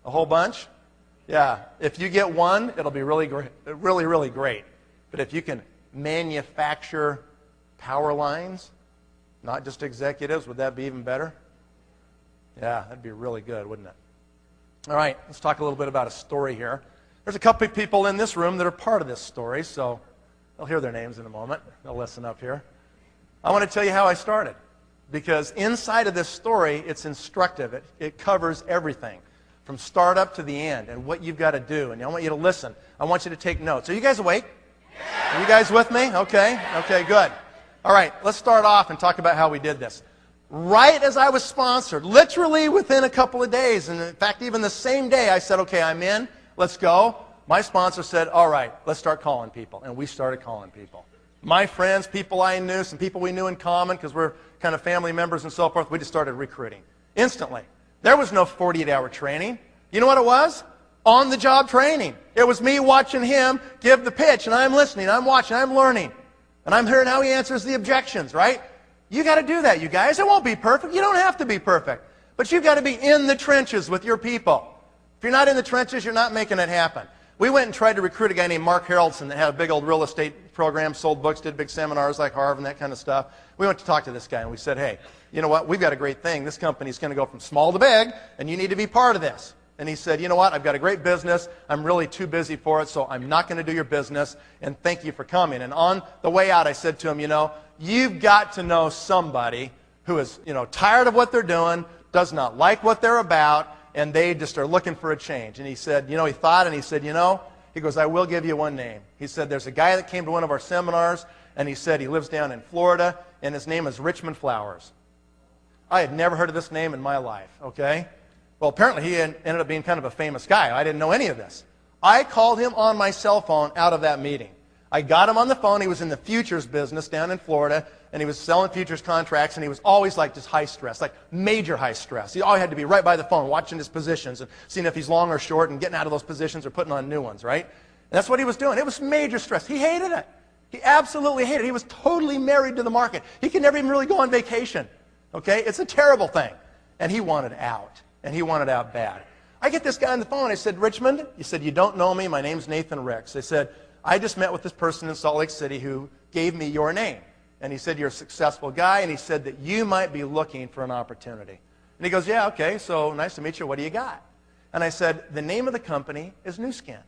A whole bunch? Yeah. If you get one, it'll be really great, really great. But if you can manufacture power lines, not just executives, would that be even better? Yeah, that'd be really good, wouldn't it? All right, let's talk a little bit about a story here. There's a couple of people in this room that are part of this story, so I'll hear their names in a moment. They'll listen up here. I want to tell you how I started, because inside of this story, it's instructive. It covers everything, from startup to the end, and what you've got to do. And I want you to listen. I want you to take notes. Are you guys awake? Are you guys with me? Okay. Okay, good. All right, let's start off and talk about how we did this. Right as I was sponsored, literally within a couple of days, and in fact, even the same day, I said, okay, I'm in, let's go. My sponsor said, all right, let's start calling people. And we started calling people. My friends, people I knew, some people we knew in common, because we're kind of family members and so forth, we just started recruiting. Instantly. There was no 48-hour training. You know what it was? On-the-job training. It was me watching him give the pitch, and I'm listening, I'm watching, I'm learning. And I'm hearing how he answers the objections, right? You got to do that, you guys. It won't be perfect. You don't have to be perfect. But you've got to be in the trenches with your people. If you're not in the trenches, you're not making it happen. We went and tried to recruit a guy named Mark Harrelson that had a big old real estate program, sold books, did big seminars like Harvard and that kind of stuff. We went to talk to this guy, and we said, hey, you know what? We've got a great thing. This company's going to go from small to big, and you need to be part of this. And he said, you know what? I've got a great business. I'm really too busy for it, so I'm not going to do your business, and thank you for coming. And on the way out, I said to him, you know, you've got to know somebody who is, you know, tired of what they're doing, does not like what they're about, and they just are looking for a change. And he said, you know, he thought, and he said, you know, he goes, I will give you one name. He said, there's a guy that came to one of our seminars, and he said he lives down in Florida, and his name is Richmond Flowers. I had never heard of this name in my life, okay? Well, apparently he ended up being kind of a famous guy. I didn't know any of this. I called him on my cell phone out of that meeting. I got him on the phone. He was in the futures business down in Florida, and he was selling futures contracts, and he was always like just high stress, like major high stress. He always had to be right by the phone watching his positions and seeing if he's long or short and getting out of those positions or putting on new ones, right? And that's what he was doing. It was major stress. He hated it. He absolutely hated it. He was totally married to the market. He could never even really go on vacation, okay? It's a terrible thing. And he wanted out. And he wanted out bad. I get this guy on the phone. I said, Richmond, he said, you don't know me. My name's Nathan Ricks. I said, I just met with this person in Salt Lake City who gave me your name. And he said, you're a successful guy. And he said that you might be looking for an opportunity. And he goes, yeah, okay, so nice to meet you. What do you got? And I said, the name of the company is Nu Skin.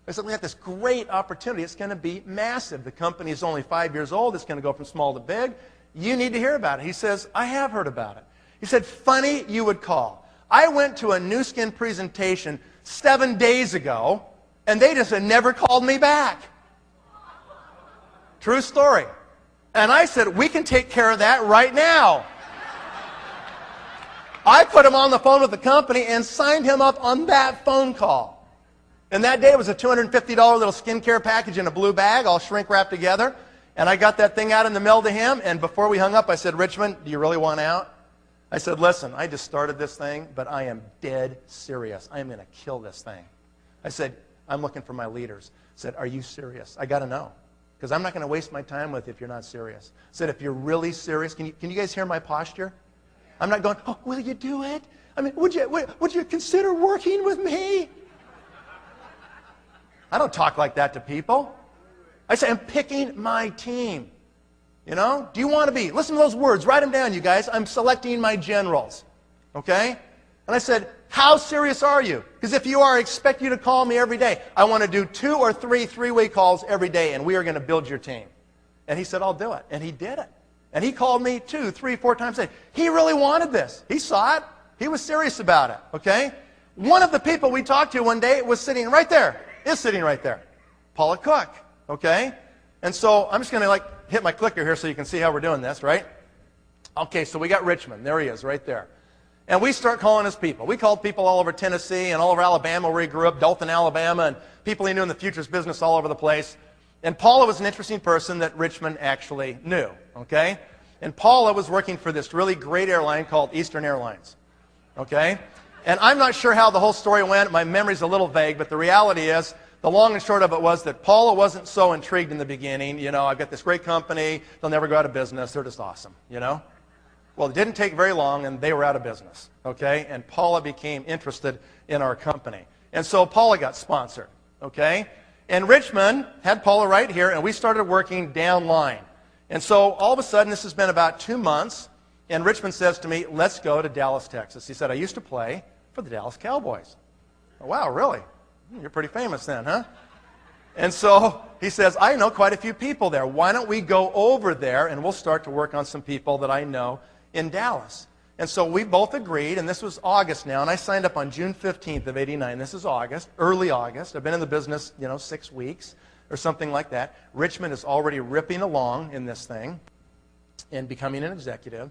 I said, we got this great opportunity. It's going to be massive. The company is only 5 years old. It's going to go from small to big. You need to hear about it. He says, I have heard about it. He said, funny you would call. I went to a Nu Skin presentation 7 days ago, and they just had never called me back. True story. And I said, we can take care of that right now. I put him on the phone with the company and signed him up on that phone call. And that day it was a $250 little skincare package in a blue bag, all shrink wrapped together. And I got that thing out in the mail to him, and before we hung up, I said, Richmond, do you really want out? I said, listen, I just started this thing, but I am dead serious. I am going to kill this thing. I said, I'm looking for my leaders. I said, are you serious? I got to know, because I'm not going to waste my time with you if you're not serious. I said, if you're really serious, can you guys hear my posture? I'm not going, oh, will you do it? I mean, would you consider working with me? I don't talk like that to people. I say, I'm picking my team. You know? Do you want to be? Listen to those words. Write them down, you guys. I'm selecting my generals. Okay? And I said, how serious are you? Because if you are, I expect you to call me every day. I want to do 2 or 3 three-way calls every day, and we are going to build your team. And he said, I'll do it. And he did it. And he called me 2, 3, 4 times a day. He really wanted this. He saw it. He was serious about it. Okay? One of the people we talked to one day was sitting right there. Is sitting right there. Paula Cook. Okay? And so I'm just going to hit my clicker here so you can see how we're doing this, right? Okay, so we got Richmond. There he is, right there. And we start calling his people. We called people all over Tennessee and all over Alabama where he grew up, Dothan, Alabama, and people he knew in the futures business all over the place. And Paula was an interesting person that Richmond actually knew, okay? And Paula was working for this really great airline called Eastern Airlines, okay? And I'm not sure how the whole story went. My memory's a little vague, but the reality is, the long and short of it was that Paula wasn't so intrigued in the beginning. You know, I've got this great company. They'll never go out of business. They're just awesome, you know? Well, it didn't take very long, and they were out of business, okay? And Paula became interested in our company. And so Paula got sponsored, okay? And Richmond had Paula right here, and we started working downline. And so all of a sudden, this has been about 2 months, and Richmond says to me, let's go to Dallas, Texas. He said, I used to play for the Dallas Cowboys. Oh, wow, really? You're pretty famous then, huh? And so he says, I know quite a few people there. Why don't we go over there and we'll start to work on some people that I know in Dallas. And so we both agreed, and this was August now, and I signed up on June 15th of '89. This is August, early August. I've been in the business, 6 weeks or something like that. Richmond is already ripping along in this thing and becoming an executive.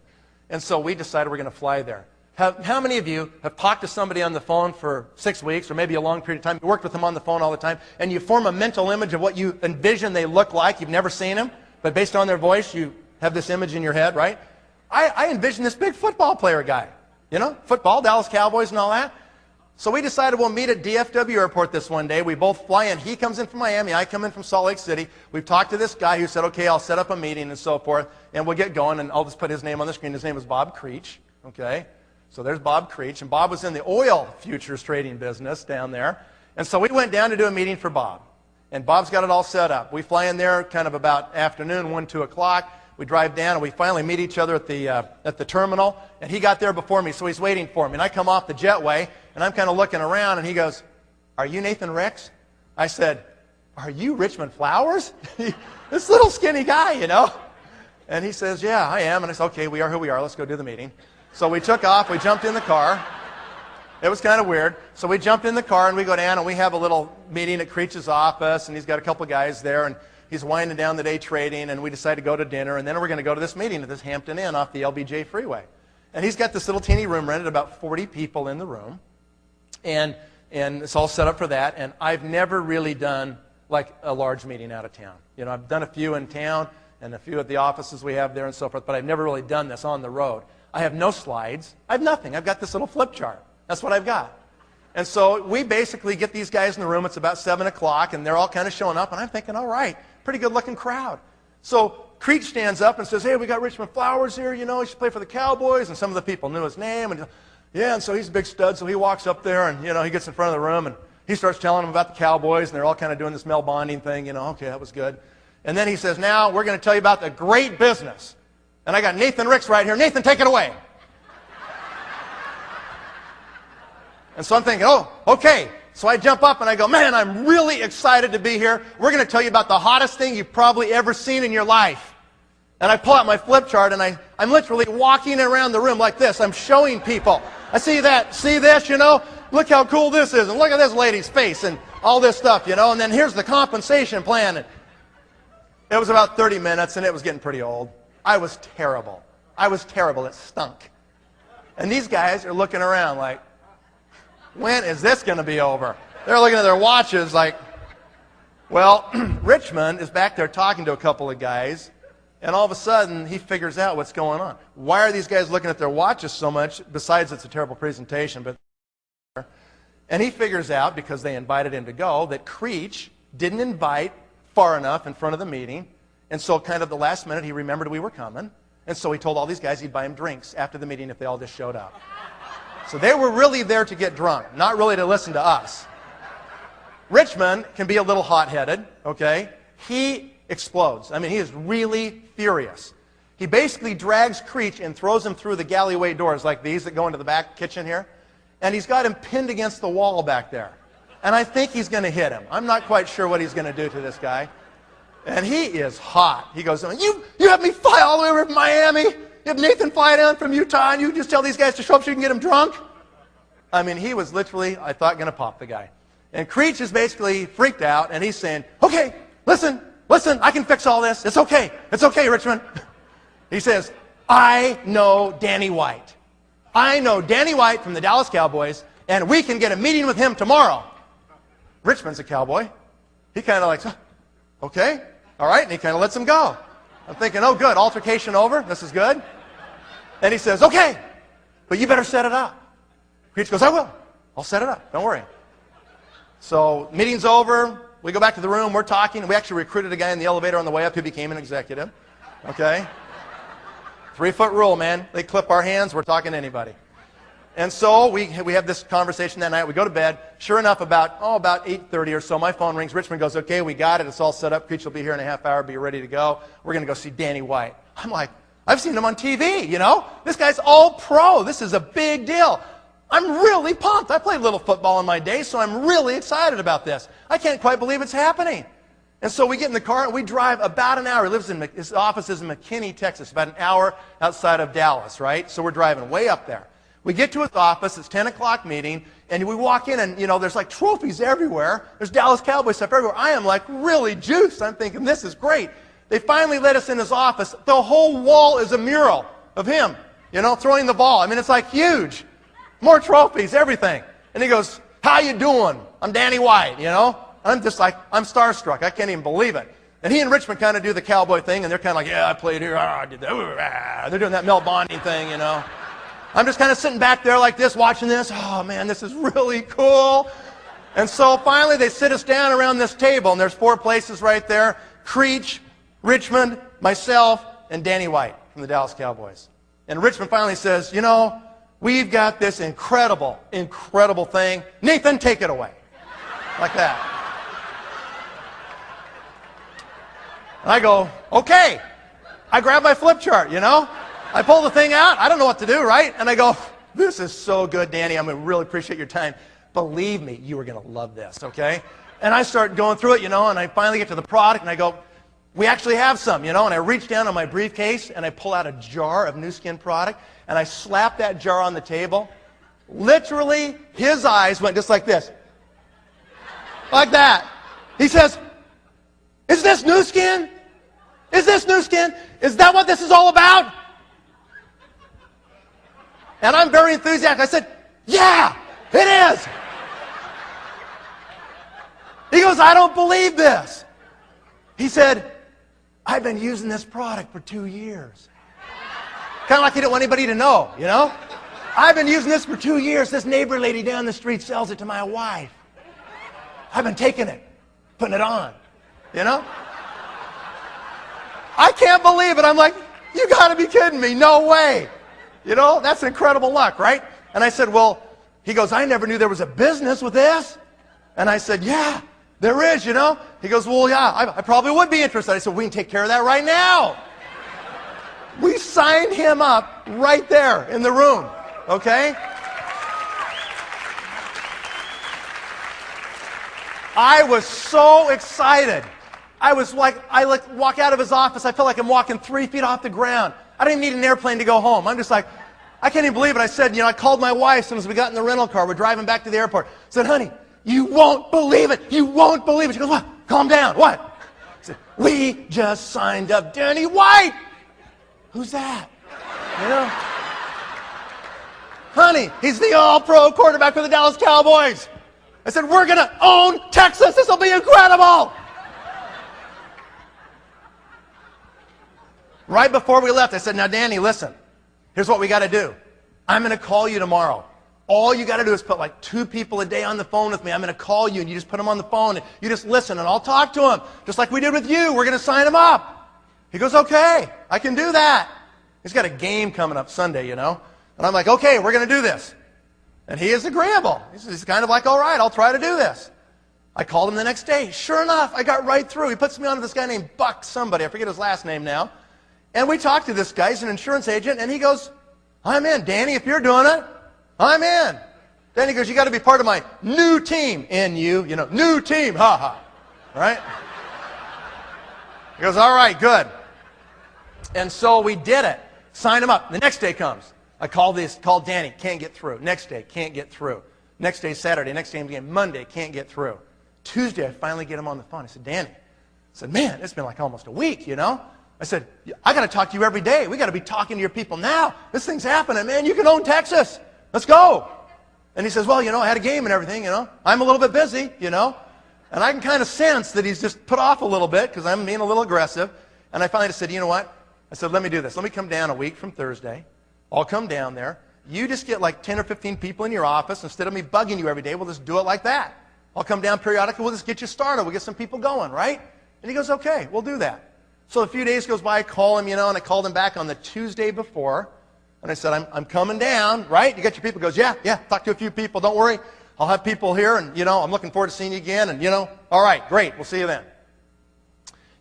And so we decided we're going to fly there. How many of you have talked to somebody on the phone for 6 weeks or maybe a long period of time? You worked with them on the phone all the time, and you form a mental image of what you envision they look like. You've never seen them, but based on their voice, you have this image in your head, right? I envision this big football player guy, football, Dallas Cowboys and all that. So we decided we'll meet at DFW Airport this one day. We both fly in. He comes in from Miami. I come in from Salt Lake City. We've talked to this guy who said, okay, I'll set up a meeting and so forth, and we'll get going, and I'll just put his name on the screen. His name is Bob Creech, okay? So there's Bob Creech, and Bob was in the oil futures trading business down there. And so we went down to do a meeting for Bob. And Bob's got it all set up. We fly in there kind of about afternoon, 1, 2 o'clock. We drive down, and we finally meet each other at the terminal. And he got there before me, so he's waiting for me. And I come off the jetway, and I'm kind of looking around, and he goes, are you Nathan Ricks? I said, are you Richmond Flowers? This little skinny guy, And he says, yeah, I am. And I said, okay, we are who we are. Let's go do the meeting. So we took off. We jumped in the car. It was kind of weird. So we jumped in the car, and we go down, and we have a little meeting at Creech's office, and he's got a couple guys there, and he's winding down the day trading, and we decide to go to dinner, and then we're going to go to this meeting at this Hampton Inn off the LBJ freeway. And he's got this little teeny room rented, about 40 people in the room, and it's all set up for that. And I've never really done like a large meeting out of town. I've done a few in town and a few at the offices we have there and so forth, but I've never really done this on the road. I have no slides. I have nothing. I've got this little flip chart. That's what I've got. And so we basically get these guys in the room. It's about 7 o'clock, and they're all kind of showing up, and I'm thinking, all right, pretty good-looking crowd. So Creech stands up and says, hey, we got Richmond Flowers here, he should play for the Cowboys, and some of the people knew his name, and yeah, and so he's a big stud, so he walks up there, and, he gets in front of the room, and he starts telling them about the Cowboys, and they're all kind of doing this Mel bonding thing, okay, that was good. And then he says, now we're going to tell you about the great business. And I got Nathan Ricks right here. Nathan, take it away. And so I'm thinking, oh, okay, So I jump up and I go, man, I'm really excited to be here. We're going to tell you about the hottest thing you've probably ever seen in your life. And I pull out my flip chart and I'm literally walking around the room like this. I'm showing people. I see that, see this, you know? Look how cool this is. And look at this lady's face and all this stuff, you know? And then here's the compensation plan. And it was about 30 minutes and it was getting pretty old. I was terrible. I was terrible. It stunk. And these guys are looking around like, when is this going to be over? They're looking at their watches like, well, Richmond is back there talking to a couple of guys. And all of a sudden, he figures out what's going on. Why are these guys looking at their watches so much? Besides, it's a terrible presentation. And he figures out, because they invited him to go, that Creech didn't invite far enough in front of the meeting. And so kind of the last minute, he remembered we were coming. And so he told all these guys he'd buy them drinks after the meeting if they all just showed up. So they were really there to get drunk, not really to listen to us. Richmond can be a little hot-headed, okay? He explodes. I mean, he is really furious. He basically drags Creech and throws him through the galleyway doors like these that go into the back kitchen here. And he's got him pinned against the wall back there. And I think he's going to hit him. I'm not quite sure what he's going to do to this guy. And he is hot. He goes, you have me fly all the way over from Miami. You have Nathan fly down from Utah and you just tell these guys to show up so you can get them drunk? I mean, he was literally, I thought, going to pop the guy. And Creech is basically freaked out and he's saying, okay, listen, I can fix all this. It's okay, Richmond. He says, I know Danny White. I know Danny White from the Dallas Cowboys, and we can get a meeting with him tomorrow. Richmond's a cowboy. He kind of like, okay, all right, and he kind of lets him go. I'm thinking, oh, good, altercation over. This is good. And he says, okay, but you better set it up. Creech goes, I will. I'll set it up. Don't worry. So meeting's over. We go back to the room. We're talking. We actually recruited a guy in the elevator on the way up who became an executive. Okay? 3-foot rule, man. They clip our hands. We're talking to anybody. And so we have this conversation that night. We go to bed. Sure enough, about 8:30 or so, my phone rings. Richmond goes, okay, we got it. It's all set up. Creech will be here in a half hour. Be ready to go. We're going to go see Danny White. I'm like, I've seen him on TV, you know? This guy's all pro. This is a big deal. I'm really pumped. I played a little football in my day, so I'm really excited about this. I can't quite believe it's happening. And so we get in the car and we drive about an hour. His office is in McKinney, Texas, about an hour outside of Dallas, right? So we're driving way up there. We get to his office. It's 10 o'clock meeting, and we walk in, and, you know, there's like trophies everywhere. There's Dallas Cowboy stuff everywhere. I am like really juiced. I'm thinking, this is great. They finally let us in his office. The whole wall is a mural of him, you know, throwing the ball. I mean, it's like huge. More trophies, everything. And he goes, how you doing? I'm Danny White, you know? I'm just like, I'm starstruck. I can't even believe it. And he and Richmond kind of do the cowboy thing, and they're kind of like, yeah, I played here. I did that. They're doing that Mel Bonding thing, you know? I'm just kind of sitting back there like this, watching this. Oh, man, this is really cool. And so finally they sit us down around this table, and there's 4 places right there. Creech, Richmond, myself, and Danny White from the Dallas Cowboys. And Richmond finally says, you know, we've got this incredible thing. Nathan, take it away. Like that. And I go, okay. I grab my flip chart, you know. I pull the thing out. I don't know what to do, right? And I go, this is so good, Danny. I'm going to really appreciate your time. Believe me, you are going to love this, okay? And I start going through it, you know, and I finally get to the product, and I go, we actually have some, you know. And I reach down on my briefcase, and I pull out a jar of Nu Skin product, and I slap that jar on the table. Literally, his eyes went just like this. Like that. He says, is this Nu Skin? Is this Nu Skin? Is that what this is all about? And I'm very enthusiastic. I said, yeah, it is. He goes, I don't believe this. He said, I've been using this product for 2 years. Kind of like he didn't want anybody to know, you know? I've been using this for 2 years. This neighbor lady down the street sells it to my wife. I've been taking it, putting it on, you know? I can't believe it. I'm like, you got to be kidding me. No way. You know, that's incredible luck, right? And I said, well, he goes, I never knew there was a business with this. And I said, yeah, there is, you know. He goes, well, yeah, I probably would be interested. I said, we can take care of that right now. We signed him up right there in the room, okay? I was so excited. I walk out of his office. I feel like I'm walking 3 feet off the ground. I don't even need an airplane to go home. I'm just like, I can't even believe it. I said, I called my wife as soon as we got in the rental car. We're driving back to the airport. I said, honey, you won't believe it. You won't believe it. She goes, what? Calm down. What? I said, we just signed up Danny White. Who's that? Honey, he's the all-pro quarterback for the Dallas Cowboys. I said, we're going to own Texas. This will be incredible. Right before we left, I said, now, Danny, listen. Here's what we got to do. I'm going to call you tomorrow. All you got to do is put like 2 people a day on the phone with me. I'm going to call you, and you just put them on the phone, and you just listen, and I'll talk to them, just like we did with you. We're going to sign them up. He goes, okay, I can do that. He's got a game coming up Sunday, And I'm like, okay, we're going to do this. And he is agreeable. He's kind of like, all right, I'll try to do this. I called him the next day. Sure enough, I got right through. He puts me on to this guy named Buck somebody. I forget his last name now. And we talked to this guy. He's an insurance agent. And he goes, I'm in. Danny, if you're doing it, I'm in. Then he goes, you got to be part of my new team. N-U, new team. Ha ha. Right? He goes, all right, good. And so we did it. Signed him up. The next day comes. I called Danny. Can't get through. Next day, can't get through. Next day, Saturday. Next day, again, Monday, can't get through. Tuesday, I finally get him on the phone. I said, Danny. I said, man, it's been like almost a week, I said, I got to talk to you every day. We got to be talking to your people now. This thing's happening, man. You can own Texas. Let's go. And he says, well, I had a game and everything, I'm a little bit busy, And I can kind of sense that he's just put off a little bit because I'm being a little aggressive. And I finally just said, you know what? I said, let me do this. Let me come down a week from Thursday. I'll come down there. You just get like 10 or 15 people in your office. Instead of me bugging you every day, we'll just do it like that. I'll come down periodically. We'll just get you started. We'll get some people going, right? And he goes, okay, we'll do that. So a few days goes by, I call him, and I called him back on the Tuesday before. And I said, I'm coming down, right? You got your people. He goes, yeah, talk to a few people. Don't worry. I'll have people here, and, I'm looking forward to seeing you again. And, all right, great. We'll see you then.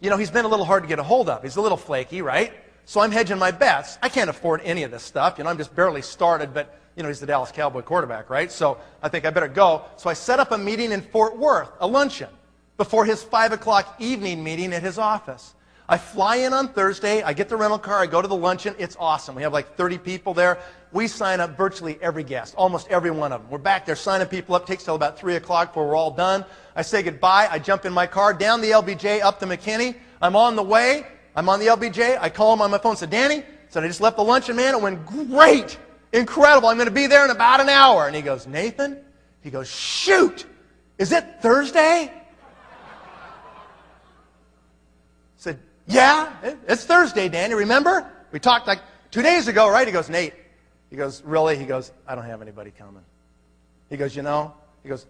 He's been a little hard to get a hold of. He's a little flaky, right? So I'm hedging my bets. I can't afford any of this stuff. I'm just barely started, but, he's the Dallas Cowboy quarterback, right? So I think I better go. So I set up a meeting in Fort Worth, a luncheon, before his 5 o'clock evening meeting at his office. I fly in on Thursday. I get the rental car. I go to the luncheon. It's awesome. We have like 30 people there. We sign up virtually every guest, almost every one of them. We're back there signing people up. It takes till about 3 o'clock before we're all done. I say goodbye. I jump in my car, down the LBJ, up to McKinney. I'm on the way. I'm on the LBJ. I call him on my phone. Said, Danny, I just left the luncheon, man. It went great. Incredible. I'm going to be there in about an hour. And he goes, Nathan? He goes, shoot. Is it Thursday? I said, yeah, it's Thursday, Danny. Remember? We talked like 2 days ago, right? He goes, Nate. He goes, really? He goes, I don't have anybody coming. He goes, He goes,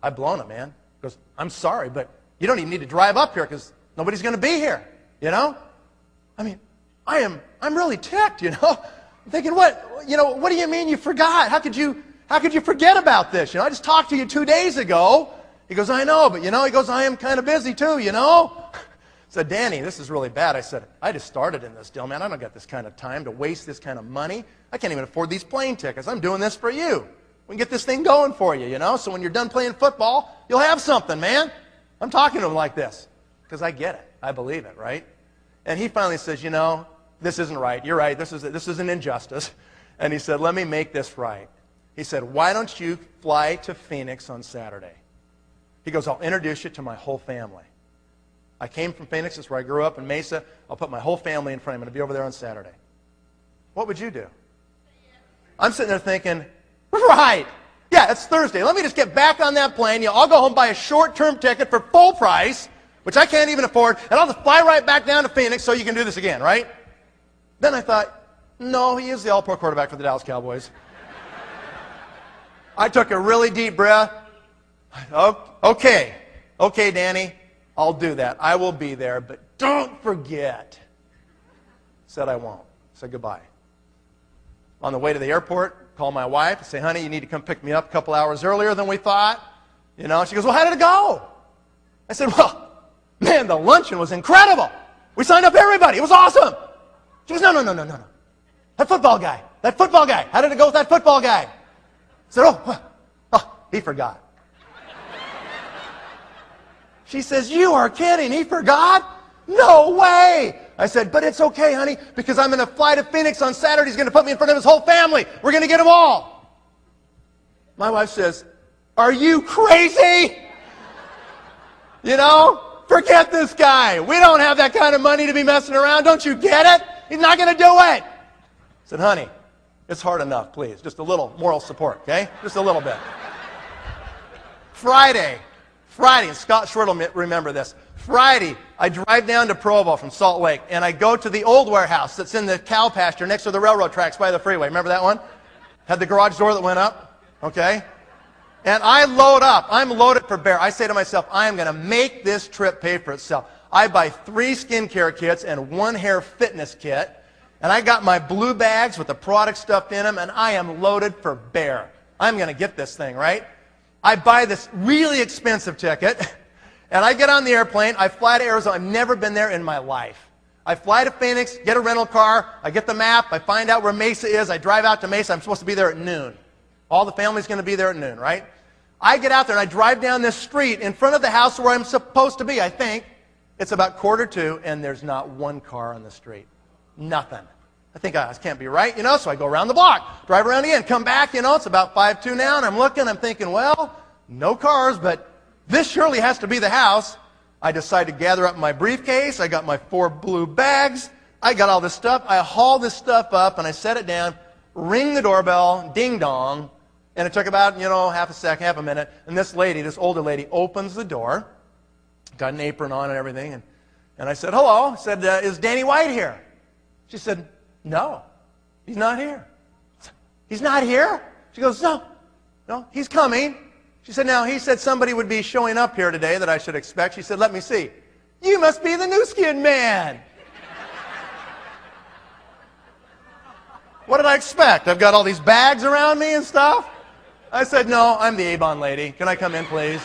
I've blown it, man. He goes, I'm sorry, but you don't even need to drive up here because nobody's going to be here, I mean, I'm really ticked, I'm thinking, what do you mean you forgot? How could you forget about this? I just talked to you 2 days ago. He goes, I know, but he goes, I am kind of busy too, I said, Danny, this is really bad. I said, I just started in this deal, man. I don't got this kind of time to waste this kind of money. I can't even afford these plane tickets. I'm doing this for you. We can get this thing going for you, So when you're done playing football, you'll have something, man. I'm talking to him like this because I get it. I believe it, right? And he finally says, this isn't right. You're right. This is an injustice. And he said, let me make this right. He said, why don't you fly to Phoenix on Saturday? He goes, I'll introduce you to my whole family. I came from Phoenix. That's where I grew up in Mesa. I'll put my whole family in front of me. I'm going to be over there on Saturday. What would you do? I'm sitting there thinking, right. Yeah, it's Thursday. Let me just get back on that plane. I'll go home, buy a short-term ticket for full price, which I can't even afford, and I'll just fly right back down to Phoenix so you can do this again, right? Then I thought, no, he is the all-pro quarterback for the Dallas Cowboys. I took a really deep breath. Okay, Danny. I'll do that. I will be there, but don't forget. Said I won't. Said goodbye. On the way to the airport, call my wife and say, honey, you need to come pick me up a couple hours earlier than we thought. She goes, well, how did it go? I said, well, man, the luncheon was incredible. We signed up everybody. It was awesome. She goes, no. That football guy. How did it go with that football guy? I said, he forgot. She says, you are kidding. He forgot? No way. I said, but it's okay, honey, because I'm going to fly to Phoenix on Saturday. He's going to put me in front of his whole family. We're going to get them all. My wife says, are you crazy? You know, forget this guy. We don't have that kind of money to be messing around. Don't you get it? He's not going to do it. I said, honey, it's hard enough, please. Just a little moral support, okay? Just a little bit. Friday, and Scott Short will remember this. Friday, I drive down to Provo from Salt Lake, and I go to the old warehouse that's in the cow pasture next to the railroad tracks by the freeway. Remember that one? Had the garage door that went up, okay? And I load up. I'm loaded for bear. I say to myself, I am going to make this trip pay for itself. I buy 3 skincare kits and 1 hair fitness kit, and I got my blue bags with the product stuffed in them, and I am loaded for bear. I'm going to get this thing, right? I buy this really expensive ticket, and I get on the airplane. I fly to Arizona. I've never been there in my life. I fly to Phoenix, get a rental car. I get the map. I find out where Mesa is. I drive out to Mesa. I'm supposed to be there at noon. All the family's going to be there at noon, right? I get out there, and I drive down this street in front of the house where I'm supposed to be, I think. It's about 1:45, and there's not 1 car on the street. Nothing. I think, this can't be right, you know, so I go around the block, drive around again, come back, you know, it's about 5:02 now, and I'm looking, I'm thinking, well, no cars, but this surely has to be the house. I decide to gather up my briefcase, I got my 4 blue bags, I got all this stuff, I haul this stuff up, and I set it down, ring the doorbell, ding dong, and it took about, you know, half a minute, and this lady, this older lady, opens the door, got an apron on and everything, and I said, hello, I said, is Danny White here? She said, no, he's not here. He's not here? She goes, no, he's coming. She said, now, he said somebody would be showing up here today that I should expect. She said, let me see. You must be the Nu Skin man. What did I expect? I've got all these bags around me and stuff. I said, no, I'm the Avon lady. Can I come in, please?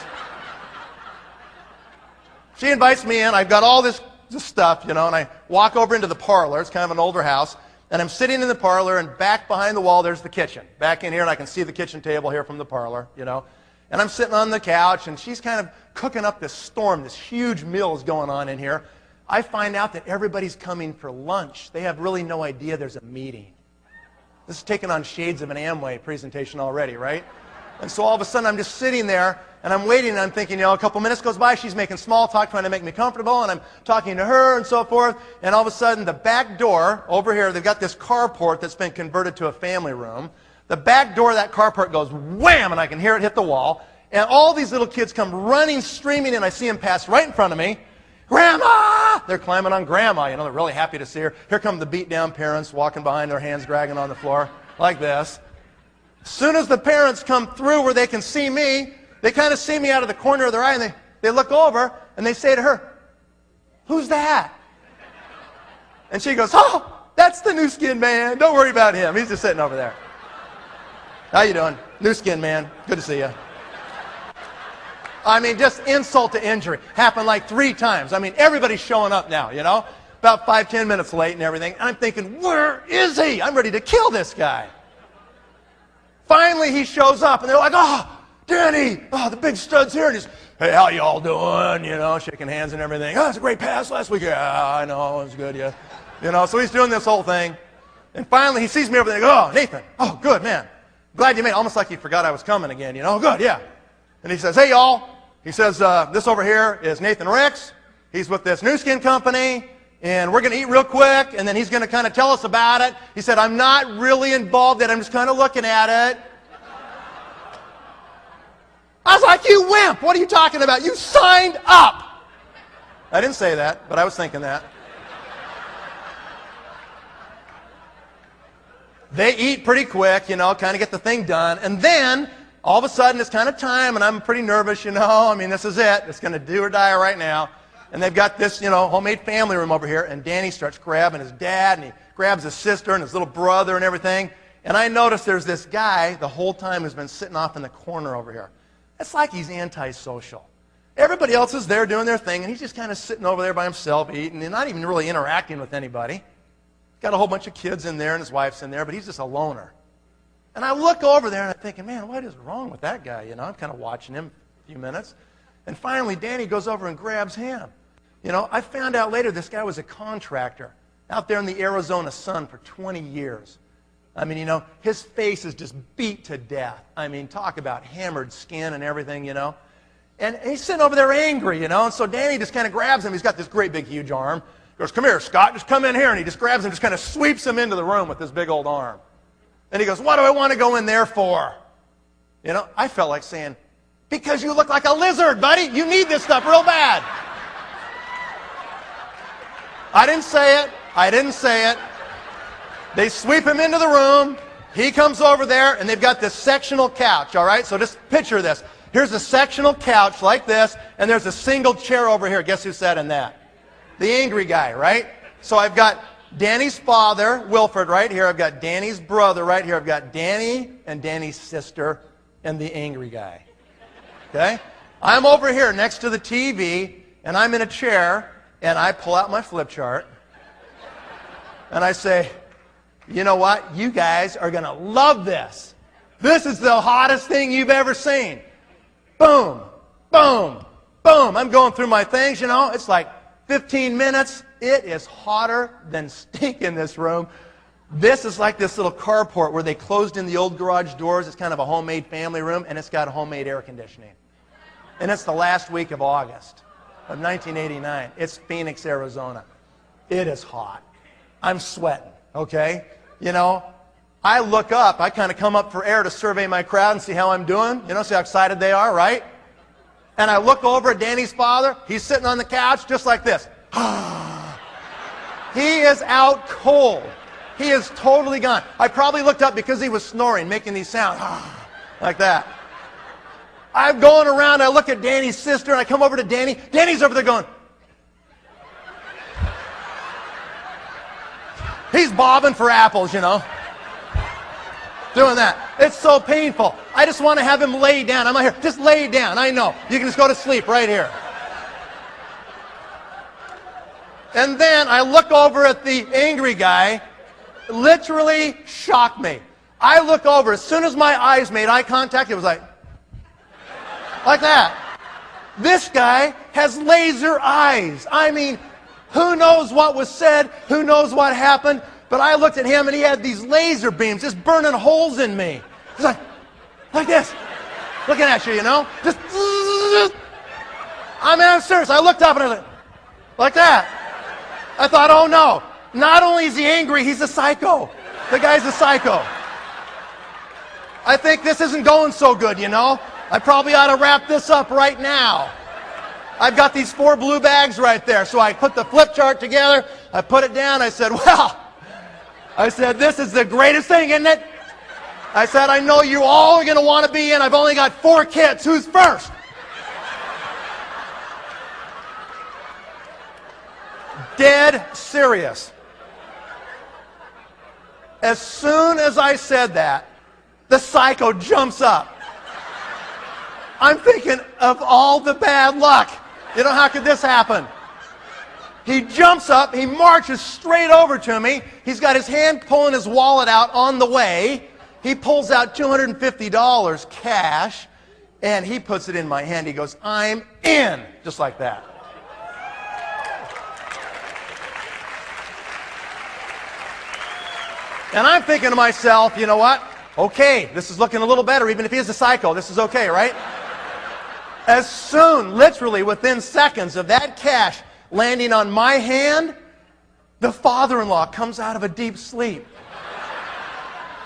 She invites me in. I've got all this stuff, you know, and I walk over into the parlor. It's kind of an older house. And I'm sitting in the parlor, and back behind the wall, there's the kitchen. Back in here, and I can see the kitchen table here from the parlor, you know. And I'm sitting on the couch, and she's kind of cooking up this storm. This huge meal is going on in here. I find out that everybody's coming for lunch. They have really no idea there's a meeting. This is taking on shades of an Amway presentation already, right? And so all of a sudden, I'm just sitting there, and I'm waiting, and I'm thinking, you know, a couple minutes goes by, she's making small talk, trying to make me comfortable, and I'm talking to her and so forth, and all of a sudden, the back door, over here, they've got this carport that's been converted to a family room. The back door of that carport goes wham, and I can hear it hit the wall, and all these little kids come running, streaming, and I see them pass right in front of me. Grandma! They're climbing on Grandma, you know, they're really happy to see her. Here come the beat-down parents walking behind, their hands dragging on the floor, like this. As soon as the parents come through where they can see me, they kind of see me out of the corner of their eye, and they look over, and they say to her, who's that? And she goes, oh, that's the Nu Skin man. Don't worry about him. He's just sitting over there. How you doing? Nu Skin man. Good to see you. I mean, just insult to injury. Happened like 3 times. I mean, everybody's showing up now, you know, about 5-10 minutes late and everything. And I'm thinking, where is he? I'm ready to kill this guy. Finally, he shows up, and they're like, oh, Danny, oh, the big stud's here. And he's, hey, how y'all doing? You know, shaking hands and everything. Oh, it's a great pass last week. Yeah, I know, it was good, yeah. You know, so he's doing this whole thing. And finally, he sees me over there and goes, oh, Nathan, oh, good, man. Glad you made it. Almost like he forgot I was coming again, you know. Good, yeah. And he says, hey, y'all. He says, this over here is Nathan Ricks. He's with this Nu Skin company. And we're going to eat real quick, and then he's going to kind of tell us about it. He said, I'm not really involved yet. I'm just kind of looking at it. I was like, you wimp. What are you talking about? You signed up. I didn't say that, but I was thinking that. They eat pretty quick, you know, kind of get the thing done. And then, all of a sudden, it's kind of time, and I'm pretty nervous, you know. I mean, this is it. It's going to do or die right now. And they've got this, you know, homemade family room over here, and Danny starts grabbing his dad, and he grabs his sister and his little brother and everything. And I notice there's this guy the whole time who's been sitting off in the corner over here. It's like he's antisocial. Everybody else is there doing their thing, and he's just kind of sitting over there by himself eating and not even really interacting with anybody. Got a whole bunch of kids in there, and his wife's in there, but he's just a loner. And I look over there, and I'm thinking, man, what is wrong with that guy? You know, I'm kind of watching him a few minutes. And finally, Danny goes over and grabs him. You know, I found out later this guy was a contractor out there in the Arizona sun for 20 years. I mean, you know, his face is just beat to death. I mean, talk about hammered skin and everything, you know. And he's sitting over there angry, you know. And so Danny just kind of grabs him. He's got this great big huge arm. He goes, "Come here, Scott, just come in here." And he just grabs him, just kind of sweeps him into the room with this big old arm. And he goes, "What do I want to go in there for?" You know, I felt like saying, "Because you look like a lizard, buddy. You need this stuff real bad." I didn't say it. I didn't say it. They sweep him into the room. He comes over there, and they've got this sectional couch, all right? So just picture this. Here's a sectional couch like this, and there's a single chair over here. Guess who sat in that? The angry guy, right? So I've got Danny's father, Wilford, right here. I've got Danny's brother right here. I've got Danny and Danny's sister and the angry guy. Okay? I'm over here next to the TV, and I'm in a chair, and I pull out my flip chart, and I say, "You know what? You guys are going to love this. This is the hottest thing you've ever seen." Boom, boom, boom. I'm going through my things, you know. It's like 15 minutes. It is hotter than stink in this room. This is like this little carport where they closed in the old garage doors. It's kind of a homemade family room, and it's got homemade air conditioning. And it's the last week of August of 1989. It's Phoenix, Arizona. It is hot. I'm sweating, okay? You know, I look up. I kind of come up for air to survey my crowd and see how I'm doing. You know, see how excited they are, right? And I look over at Danny's father. He's sitting on the couch just like this. He is out cold. He is totally gone. I probably looked up because he was snoring, making these sounds like that. I'm going around. I look at Danny's sister, and I come over to Danny. Danny's over there going. He's bobbing for apples, you know. Doing that. It's so painful. I just want to have him lay down. I'm not here. Just lay down. I know. You can just go to sleep right here. And then I look over at the angry guy. Literally shocked me. I look over. As soon as my eyes made eye contact, it was like that. This guy has laser eyes. I mean, who knows what was said? Who knows what happened? But I looked at him, and he had these laser beams just burning holes in me. He's like this. Looking at you, you know? Just, I mean, I'm serious. I looked up, and I was like that. I thought, oh, no. Not only is he angry, he's a psycho. The guy's a psycho. I think this isn't going so good, you know? I probably ought to wrap this up right now. I've got these 4 blue bags right there. So I put the flip chart together. I put it down. I said, this is the greatest thing, isn't it? I said, I know you all are going to want to be in. I've only got 4 kids. Who's first? Dead serious. As soon as I said that, the psycho jumps up. I'm thinking of all the bad luck. You know, how could this happen? He jumps up, he marches straight over to me. He's got his hand pulling his wallet out on the way. He pulls out $250 cash, and he puts it in my hand. He goes, "I'm in," just like that. And I'm thinking to myself, you know what? Okay, this is looking a little better. Even if he is a psycho, this is okay, right? As soon, literally within seconds of that cash landing on my hand, the father-in-law comes out of a deep sleep.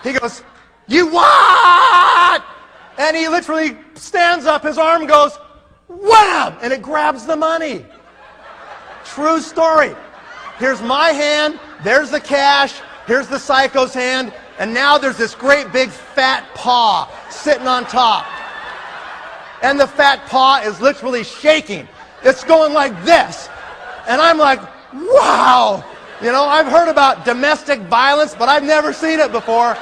He goes, "You what?" And he literally stands up, his arm goes, wham! And it grabs the money. True story. Here's my hand, there's the cash, here's the psycho's hand, and now there's this great big fat paw sitting on top. And the fat paw is literally shaking. It's going like this. And I'm like, wow. You know, I've heard about domestic violence, but I've never seen it before.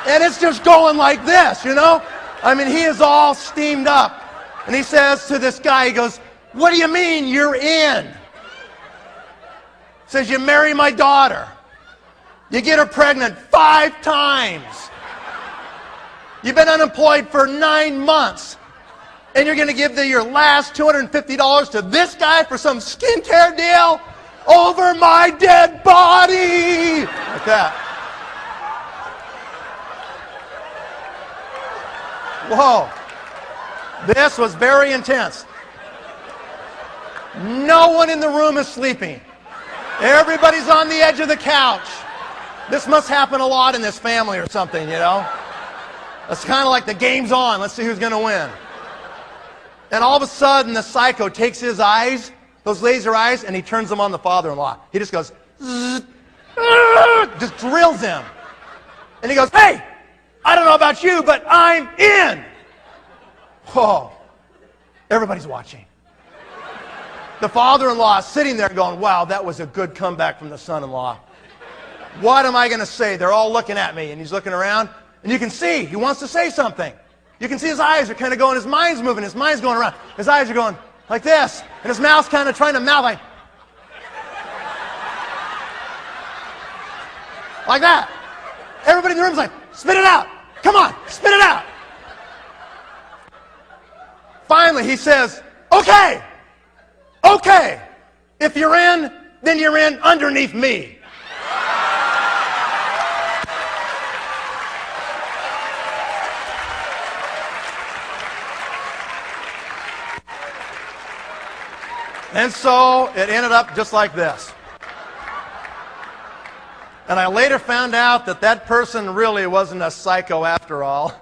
And it's just going like this, you know. I mean, he is all steamed up. And he says to this guy, he goes, "What do you mean you're in?" He says, "You marry my daughter. You get her pregnant 5 times. You've been unemployed for 9 months. And you're going to give your last $250 to this guy for some skincare deal over my dead body. Like that. Whoa. This was very intense. No one in the room is sleeping. Everybody's on the edge of the couch. This must happen a lot in this family or something, you know. It's kind of like the game's on. Let's see who's going to win. And all of a sudden, the psycho takes his eyes, those laser eyes, and he turns them on the father-in-law. He just goes, zzz, just drills him. And he goes, hey, I don't know about you, but I'm in. Whoa. Everybody's watching. The father-in-law is sitting there going, wow, that was a good comeback from the son-in-law. What am I going to say? They're all looking at me. And he's looking around, and you can see he wants to say something. You can see his eyes are kind of going, his mind's moving, his mind's going around. His eyes are going like this, and his mouth's kind of trying to mouth like that. Everybody in the room's like, spit it out. Come on, spit it out. Finally, he says, okay, if you're in, then you're in underneath me. And so it ended up just like this. And I later found out that that person really wasn't a psycho after all.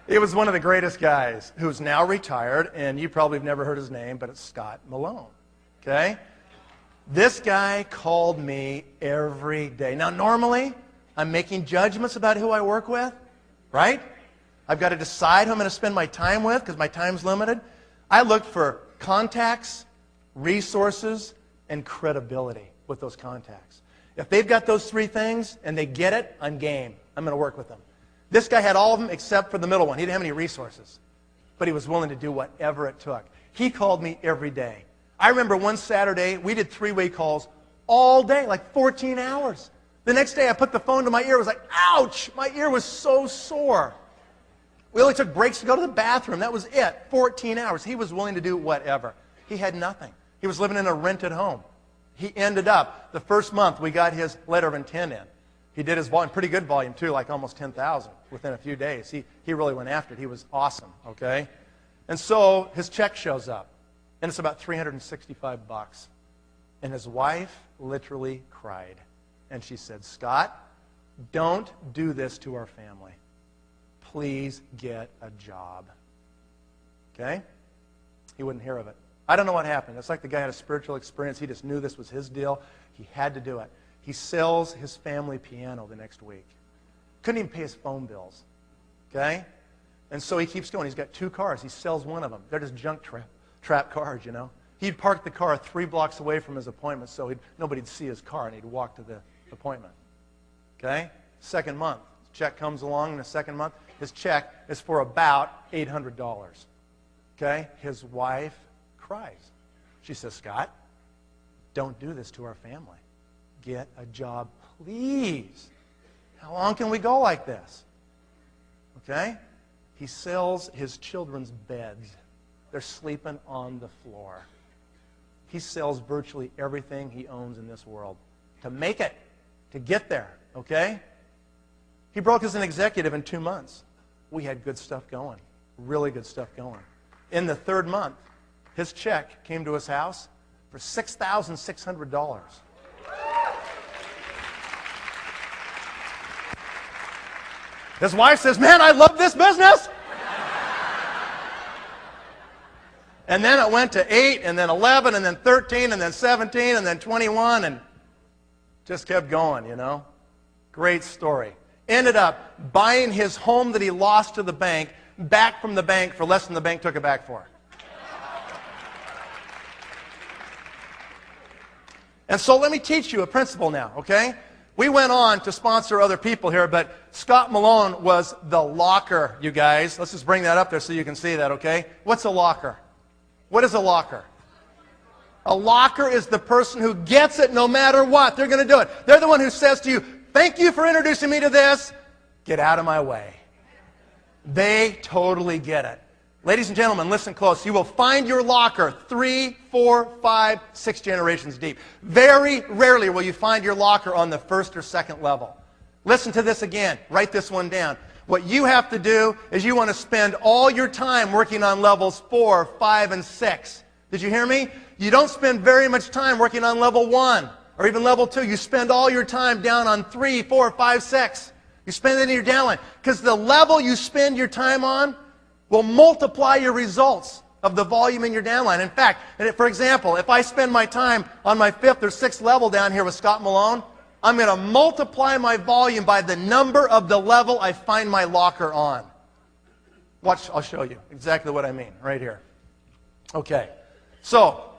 He was one of the greatest guys who's now retired, and you probably have never heard his name, but it's Scott Malone. Okay? This guy called me every day. Now, normally, I'm making judgments about who I work with, right? I've got to decide who I'm going to spend my time with because my time's limited. I look for contacts, resources, and credibility with those contacts. If they've got those three things and they get it, I'm game. I'm going to work with them. This guy had all of them except for the middle one. He didn't have any resources, but he was willing to do whatever it took. He called me every day. I remember one Saturday, we did three-way calls all day, like 14 hours. The next day, I put the phone to my ear. It was like, ouch! My ear was so sore. We only took breaks to go to the bathroom. That was it. 14 hours. He was willing to do whatever. He had nothing. He was living in a rented home. He ended up, the first month, we got his letter of intent in. He did his volume, pretty good volume too, like almost 10,000 within a few days. He really went after it. He was awesome, okay? And so his check shows up, and it's about $365. And his wife literally cried. And she said, Scott, don't do this to our family. Please get a job. Okay? He wouldn't hear of it. I don't know what happened. It's like the guy had a spiritual experience. He just knew this was his deal. He had to do it. He sells his family piano the next week. Couldn't even pay his phone bills. Okay? And so he keeps going. He's got 2 cars. He sells one of them. They're just junk trap cars, you know. He'd park the car 3 blocks away from his appointment so nobody'd see his car, and he'd walk to the appointment. Okay? Second month. Check comes along in the second month. His check is for about $800. Okay? His wife cries. She says, Scott, don't do this to our family. Get a job, please. How long can we go like this? Okay? He sells his children's beds. They're sleeping on the floor. He sells virtually everything he owns in this world to make it, to get there. Okay? He broke as an executive in 2 months. We had good stuff going, really good stuff going. In the 3rd month, his check came to his house for $6,600. His wife says, man, I love this business. And then it went to 8, and then 11, and then 13, and then 17, and then 21, and just kept going, you know. Great story. Ended up buying his home that he lost to the bank back from the bank for less than the bank took it back for. And so let me teach you a principle now, okay? We went on to sponsor other people here, but Scott Malone was the locker, you guys. Let's just bring that up there so you can see that, okay? What's a locker? What is a locker? A locker is the person who gets it no matter what. They're going to do it. They're the one who says to you, thank you for introducing me to this. Get out of my way. They totally get it. Ladies and gentlemen, listen close. You will find your locker 3, 4, 5, 6 generations deep. Very rarely will you find your locker on the first or second level. Listen to this again. Write this one down. What you have to do is you want to spend all your time working on levels 4, 5, and 6. Did you hear me? You don't spend very much time working on level 1 or even level 2. You spend all your time down on 3, 4, 5, 6. You spend it in your downline. Because the level you spend your time on will multiply your results of the volume in your downline. In fact, for example, if I spend my time on my 5th or 6th level down here with Scott Malone, I'm going to multiply my volume by the number of the level I find my locker on. Watch, I'll show you exactly what I mean right here. Okay, so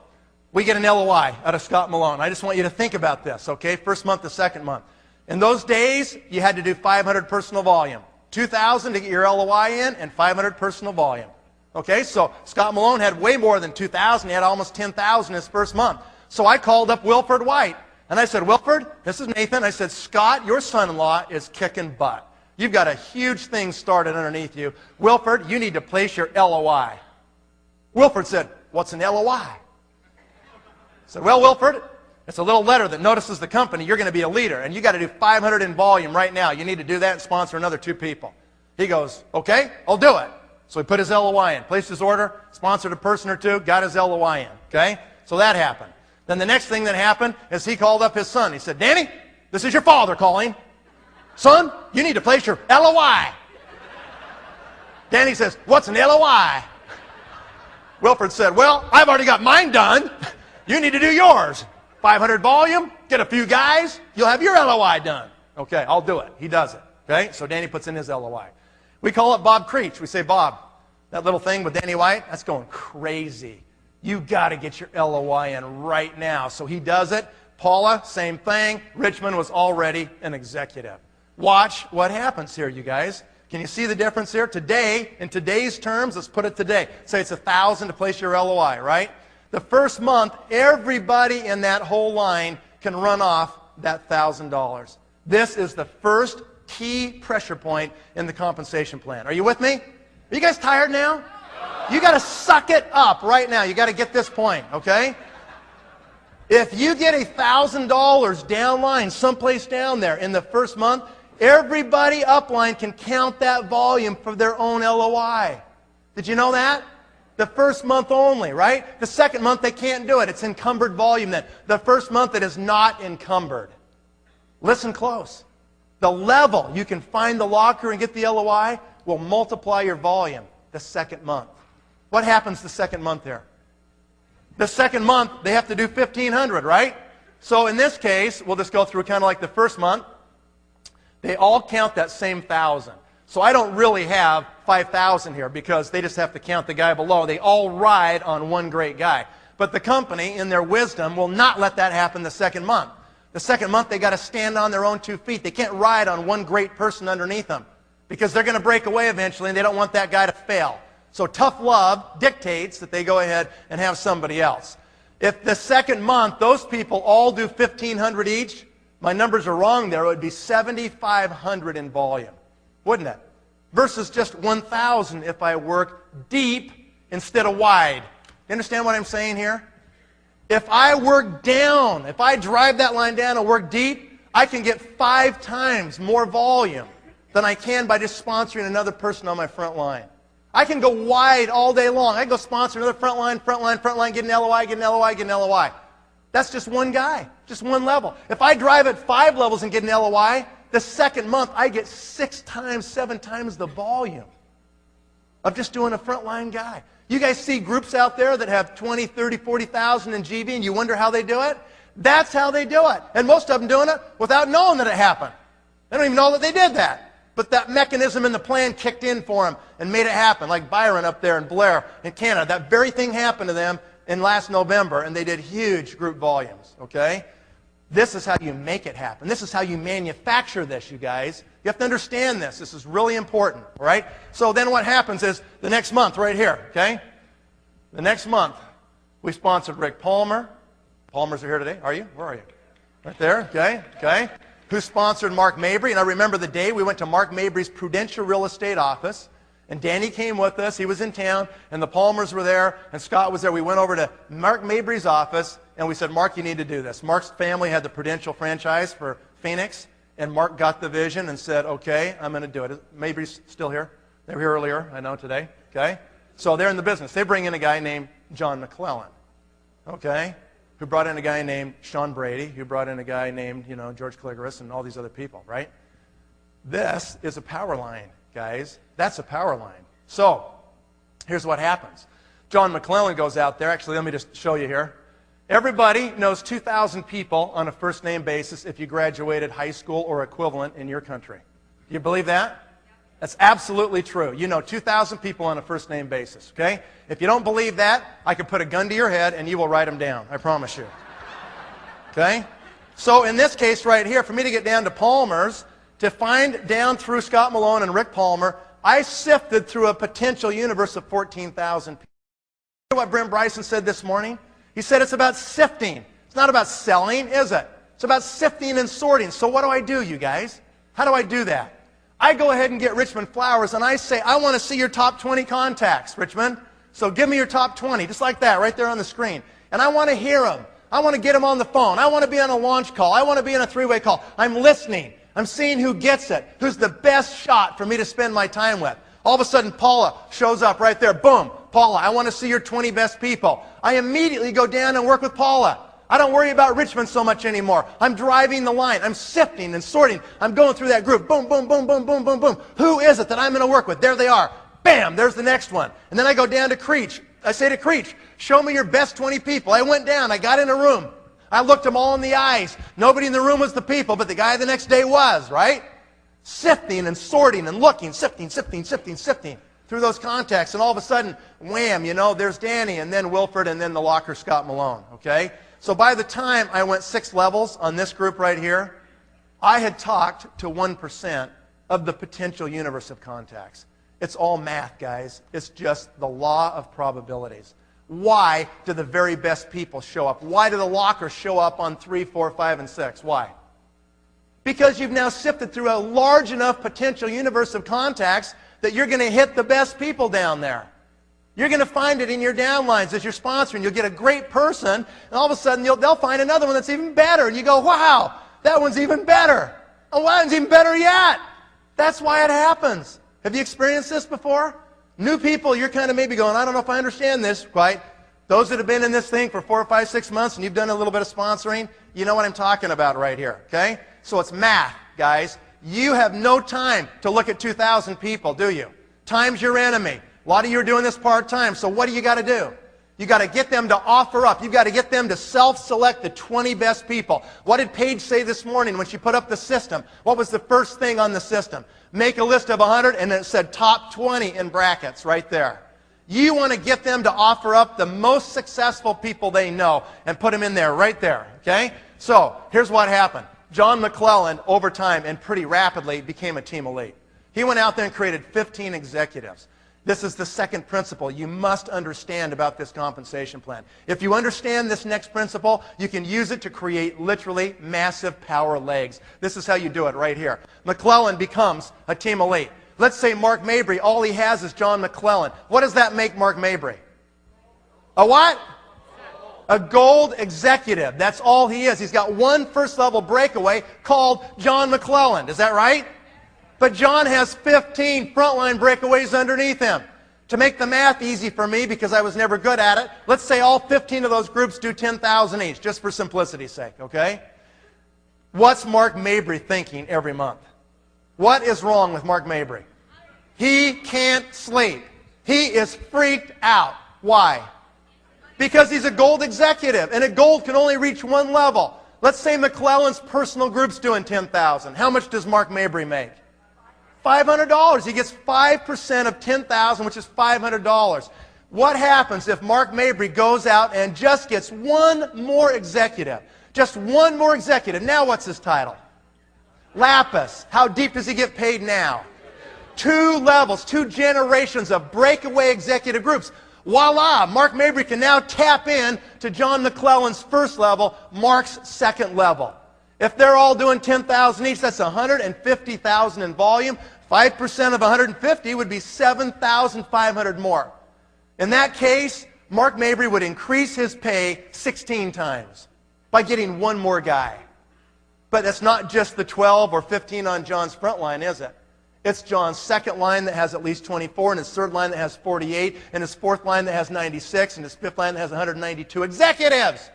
we get an LOI out of Scott Malone. I just want you to think about this, okay? First month to second month. In those days, you had to do 500 personal volume. 2,000 to get your LOI in and 500 personal volume. Okay, so Scott Malone had way more than 2,000. He had almost 10,000 his first month. So I called up Wilford White. And I said, Wilford, this is Nathan. I said, Scott, your son-in-law is kicking butt. You've got a huge thing started underneath you. Wilford, you need to place your LOI. Wilford said, what's an LOI? I said, well, Wilford, it's a little letter that notices the company. You're going to be a leader, and you got to do 500 in volume right now. You need to do that and sponsor another 2 people. He goes, okay, I'll do it. So he put his LOI in, placed his order, sponsored a person or 2, got his LOI in. Okay, so that happened. Then the next thing that happened is he called up his son. He said, Danny, this is your father calling. Son, you need to place your LOI. Danny says, what's an LOI? Wilford said, well, I've already got mine done. You need to do yours. 500 volume, get a few guys, you'll have your LOI done. Okay, I'll do it. He does it. Okay, so Danny puts in his LOI. We call up Bob Creech. We say, Bob, that little thing with Danny White, that's going crazy. You got to get your LOI in right now. So he does it. Paula, same thing. Richmond was already an executive. Watch what happens here, you guys. Can you see the difference here? Today, in today's terms, let's put it today. Say it's 1,000 to place your LOI, right? The first month, everybody in that whole line can run off that $1,000. This is the first key pressure point in the compensation plan. Are you with me? Are you guys tired now? You got to suck it up right now. You got to get this point, okay? If you get $1,000 downline, someplace down there in the first month, everybody upline can count that volume for their own LOI. Did you know that? The first month only, right? The second month they can't do it. It's encumbered volume then. The first month it is not encumbered. Listen close. The level you can find the locker and get the LOI will multiply your volume the second month. What happens the second month there? The second month they have to do 1,500, right? So in this case, we'll just go through kind of like the first month. They all count that same 1,000. So I don't really have 5,000 here because they just have to count the guy below. They all ride on one great guy. But the company, in their wisdom, will not let that happen the second month. The second month, they got to stand on their own 2 feet. They can't ride on one great person underneath them because they're going to break away eventually, and they don't want that guy to fail. So tough love dictates that they go ahead and have somebody else. If the second month, those people all do 1,500 each, my numbers are wrong there, it would be 7,500 in volume, wouldn't it? Versus just 1,000 if I work deep instead of wide. You understand what I'm saying here? If I work down, if I drive that line down and work deep, I can get 5 times more volume than I can by just sponsoring another person on my front line. I can go wide all day long. I can go sponsor another front line, get an LOI, get an LOI, get an LOI. That's just one guy, just one level. If I drive at 5 levels and get an LOI, the second month I get 6 times, 7 times the volume of just doing a frontline guy. You guys see groups out there that have 20, 30, 40,000 in GB and you wonder how they do it? That's how they do it. And most of them doing it without knowing that it happened. They don't even know that they did that. But that mechanism in the plan kicked in for them and made it happen. Like Byron up there in Blair in Canada. That very thing happened to them in last November and they did huge group volumes. Okay? This is how you make it happen. This is how you manufacture this, you guys. You have to understand this. This is really important, all right? So then what happens is the next month right here, okay? The next month, we sponsored Rick Palmer. Palmers are here today. Are you? Where are you? Right there, okay, okay. Who sponsored Mark Mabry. And I remember the day we went to Mark Mabry's Prudential Real Estate office, And Danny came with us. He was in town, and the Palmers were there, and Scott was there. We went over to Mark Mabry's office, and we said, Mark, you need to do this. Mark's family had the Prudential franchise for Phoenix, and Mark got the vision and said, okay, I'm going to do it. Mabry's still here. They were here earlier, I know, today. Okay? So they're in the business. They bring in a guy named John McClellan, okay, who brought in a guy named Sean Brady, who brought in a guy named, George Cligoris and all these other people, right? This is a power line, guys. That's a power line. So here's what happens. John McClellan goes out there. Actually, let me just show you here. Everybody knows 2,000 people on a first-name basis if you graduated high school or equivalent in your country. Do you believe that? That's absolutely true. You know 2,000 people on a first-name basis, okay? If you don't believe that, I could put a gun to your head and you will write them down. I promise you. Okay? So in this case right here, for me to get down to Palmer's, to find down through Scott Malone and Rick Palmer, I sifted through a potential universe of 14,000 people. You know what Brent Bryson said this morning? He said it's about sifting. It's not about selling, is it? It's about sifting and sorting. So what do, you guys? How do I do that? I go ahead and get Richmond Flowers and I say, I want to see your top 20 contacts, Richmond. So give me your top 20, just like that, right there on the screen. And I want to hear them. I want to get them on the phone. I want to be on a launch call. I want to be on a three-way call. I'm listening. I'm seeing who gets it, who's the best shot for me to spend my time with. All of a sudden, Paula shows up right there. Boom. Paula, I want to see your 20 best people. I immediately go down and work with Paula. I don't worry about Richmond so much anymore. I'm driving the line. I'm sifting and sorting. I'm going through that group. Boom, boom, boom, boom, boom, boom, boom. Who is it that I'm going to work with? There they are. Bam, there's the next one. And then I go down to Creech. I say to Creech, show me your best 20 people. I went down. I got in a room. I looked them all in the eyes. Nobody in the room was the people, but the guy the next day was, right? Sifting and sorting and looking, sifting through those contacts. And all of a sudden, wham, there's Danny and then Wilford and then the locker Scott Malone, okay? So by the time I went 6 levels on this group right here, I had talked to 1% of the potential universe of contacts. It's all math, guys. It's just the law of probabilities. Why do the very best people show up? Why do the lockers show up on 3, 4, 5, and 6? Why? Because you've now sifted through a large enough potential universe of contacts that you're going to hit the best people down there. You're going to find it in your downlines as you're sponsoring. You'll get a great person, and all of a sudden they'll find another one that's even better. And you go, wow, that one's even better. Oh, that one's even better yet. That's why it happens. Have you experienced this before? New people, you're kind of maybe going, I don't know if I understand this quite. Those that have been in this thing for 4 or 5, 6 months and you've done a little bit of sponsoring, you know what I'm talking about right here, okay? So it's math, guys. You have no time to look at 2,000 people, do you? Time's your enemy. A lot of you are doing this part-time, so what do you got to do? You got to get them to offer up. You've got to get them to self-select the 20 best people. What did Paige say this morning when she put up the system? What was the first thing on the system? Make a list of 100, and it said top 20 in brackets right there. You want to get them to offer up the most successful people they know and put them in there, right there, okay? So here's what happened. John McClellan, over time and pretty rapidly, became a team elite. He went out there and created 15 executives. This is the second principle you must understand about this compensation plan. If you understand this next principle, you can use it to create literally massive power legs. This is how you do it right here. McClellan becomes a team elite. Let's say Mark Mabry, all he has is John McClellan. What does that make Mark Mabry? A what? A gold executive. That's all he is. He's got one first-level breakaway called John McClellan. Is that right? But John has 15 frontline breakaways underneath him. To make the math easy for me, because I was never good at it, let's say all 15 of those groups do 10,000 each, just for simplicity's sake, okay? What's Mark Mabry thinking every month? What is wrong with Mark Mabry? He can't sleep. He is freaked out. Why? Because he's a gold executive, and a gold can only reach one level. Let's say McClellan's personal group's doing 10,000. How much does Mark Mabry make? $500. He gets 5% of 10,000, which is $500. What happens if Mark Mabry goes out and just gets one more executive? Just one more executive. Now what's his title? Lapis. How deep does he get paid now? 2 levels, 2 generations of breakaway executive groups. Voila! Mark Mabry can now tap in to John McClellan's first level, Mark's second level. If they're all doing 10,000 each, that's 150,000 in volume, 5% of 150 would be 7,500 more. In that case, Mark Mabry would increase his pay 16 times by getting one more guy. But that's not just the 12 or 15 on John's front line, is it? It's John's second line that has at least 24, and his third line that has 48, and his fourth line that has 96, and his fifth line that has 192 executives.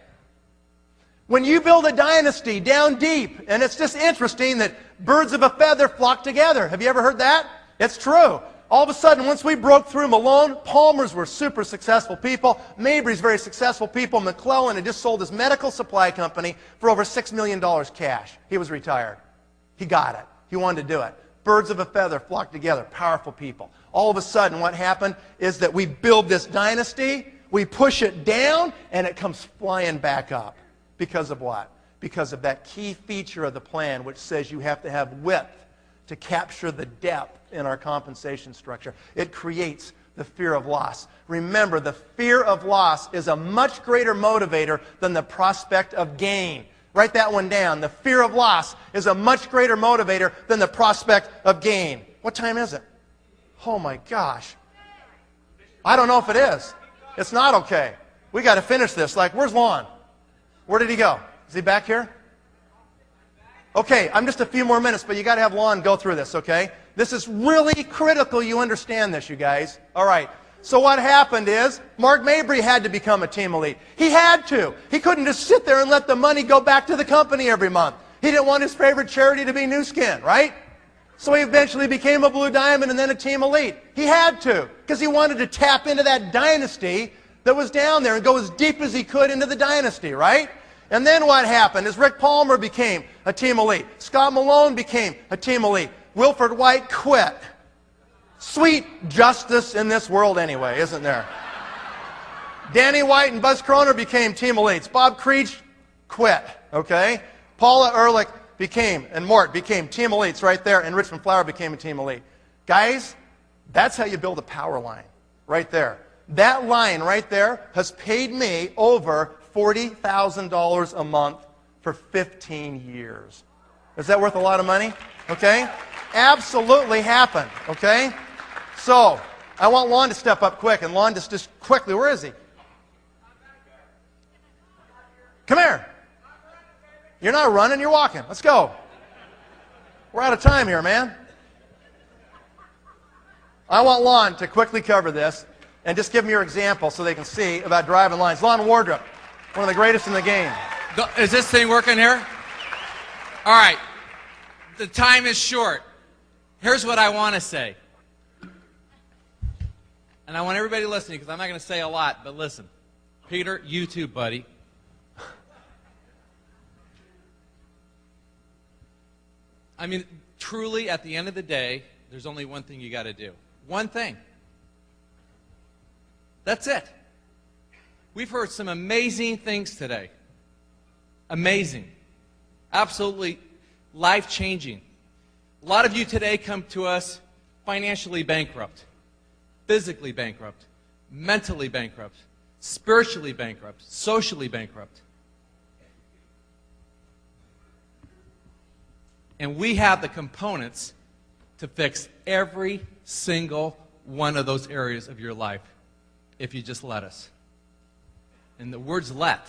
When you build a dynasty down deep, and it's just interesting that birds of a feather flock together. Have you ever heard that? It's true. All of a sudden, once we broke through Malone, Palmer's were super successful people. Mabry's very successful people. McClellan had just sold his medical supply company for over $6 million cash. He was retired. He got it. He wanted to do it. Birds of a feather flock together. Powerful people. All of a sudden, what happened is that we build this dynasty, we push it down, and it comes flying back up. Because of what? Because of that key feature of the plan, which says you have to have width to capture the depth in our compensation structure. It creates the fear of loss. Remember, the fear of loss is a much greater motivator than the prospect of gain. Write that one down. The fear of loss is a much greater motivator than the prospect of gain. What time is it? Oh my gosh. I don't know if it is. It's not okay. We got to finish this. Like, where's Lon? Where did he go? Is he back here? Okay, I'm just a few more minutes, but you got to have Lon go through this, okay? This is really critical you understand this, you guys. All right. So what happened is Mark Mabry had to become a team elite. He had to. He couldn't just sit there and let the money go back to the company every month. He didn't want his favorite charity to be Nu Skin, right? So he eventually became a Blue Diamond and then a team elite. He had to, because he wanted to tap into that dynasty that was down there and go as deep as he could into the dynasty, right? And then what happened is Rick Palmer became a team elite. Scott Malone became a team elite. Wilfred White quit. Sweet justice in this world anyway, isn't there? Danny White and Buzz Kroner became team elites. Bob Creech quit, okay? Paula Ehrlich became, and Mort became team elites right there, and Richmond Flower became a team elite. Guys, that's how you build a power line, right there. That line right there has paid me over $40,000 a month for 15 years. Is that worth a lot of money? Okay? Absolutely happened, okay? So, I want Lon to step up quick, and Lon just quickly, where is he? Come here. You're not running, you're walking. Let's go. We're out of time here, man. I want Lon to quickly cover this and just give them your example so they can see about driving lines. Lon Wardrop, one of the greatest in the game. Is this thing working here? All right. The time is short. Here's what I want to say. And I want everybody listening because I'm not going to say a lot, but listen. Peter, you too, buddy. I mean, truly, at the end of the day, there's only one thing you got to do. One thing. That's it. We've heard some amazing things today. Amazing. Absolutely life-changing. A lot of you today come to us financially bankrupt, physically bankrupt, mentally bankrupt, spiritually bankrupt, socially bankrupt. And we have the components to fix every single one of those areas of your life if you just let us. And the word's let.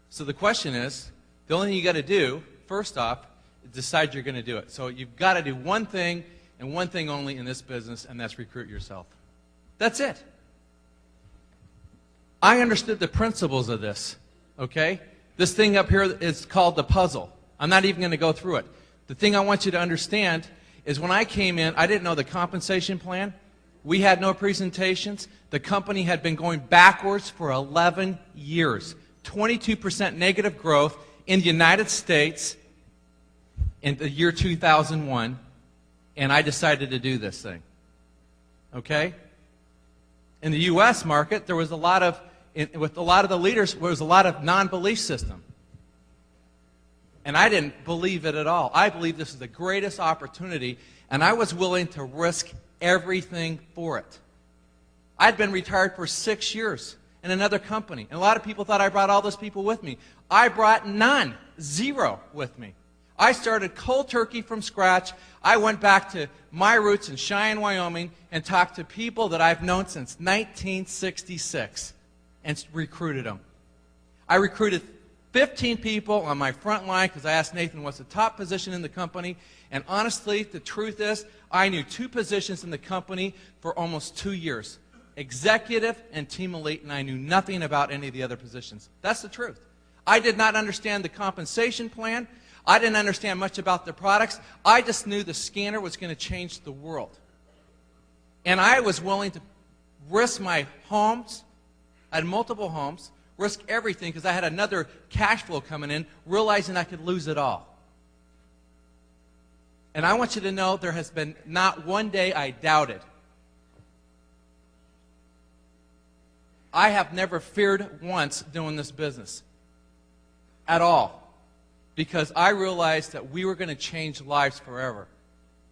So the question is, the only thing you got to do, first off, is decide you're going to do it. So you've got to do one thing and one thing only in this business, and that's recruit yourself. That's it. I understood the principles of this, okay? This thing up here is called the puzzle. I'm not even going to go through it. The thing I want you to understand is when I came in, I didn't know the compensation plan. We had no presentations. The company had been going backwards for 11 years. 22% negative growth in the United States in the year 2001, and I decided to do this thing. Okay? In the U.S. market, there was a lot of, with a lot of the leaders, there was a lot of non-belief system. And I didn't believe it at all. I believed this was the greatest opportunity, and I was willing to risk everything for it. I'd been retired for 6 years in another company, and a lot of people thought I brought all those people with me. I brought none, zero with me. I started cold turkey from scratch. I went back to my roots in Cheyenne, Wyoming, and talked to people that I've known since 1966 and recruited them. I recruited 15 people on my front line because I asked Nathan what's the top position in the company. And honestly, the truth is, I knew 2 positions in the company for almost 2 years. Executive and team elite, and I knew nothing about any of the other positions. That's the truth. I did not understand the compensation plan. I didn't understand much about the products. I just knew the scanner was going to change the world. And I was willing to risk my homes. I had multiple homes, risk everything because I had another cash flow coming in, realizing I could lose it all. And I want you to know there has been not one day I doubted. I have never feared once doing this business at all because I realized that we were going to change lives forever.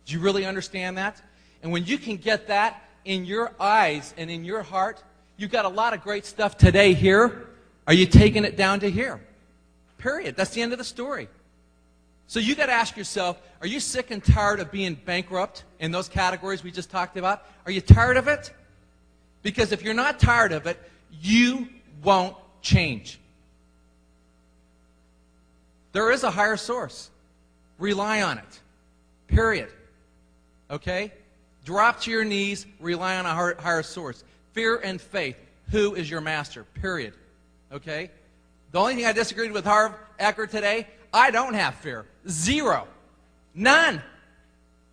Do you really understand that? And when you can get that in your eyes and in your heart, you've got a lot of great stuff today here. Are you taking it down to here? Period. That's the end of the story. So you got to ask yourself, are you sick and tired of being bankrupt in those categories we just talked about? Are you tired of it? Because if you're not tired of it, you won't change. There is a higher source. Rely on it. Period. Okay? Drop to your knees, rely on a higher source. Fear and faith. Who is your master? Period. Okay? The only thing I disagreed with Harv Eker today, I don't have fear. 0. None.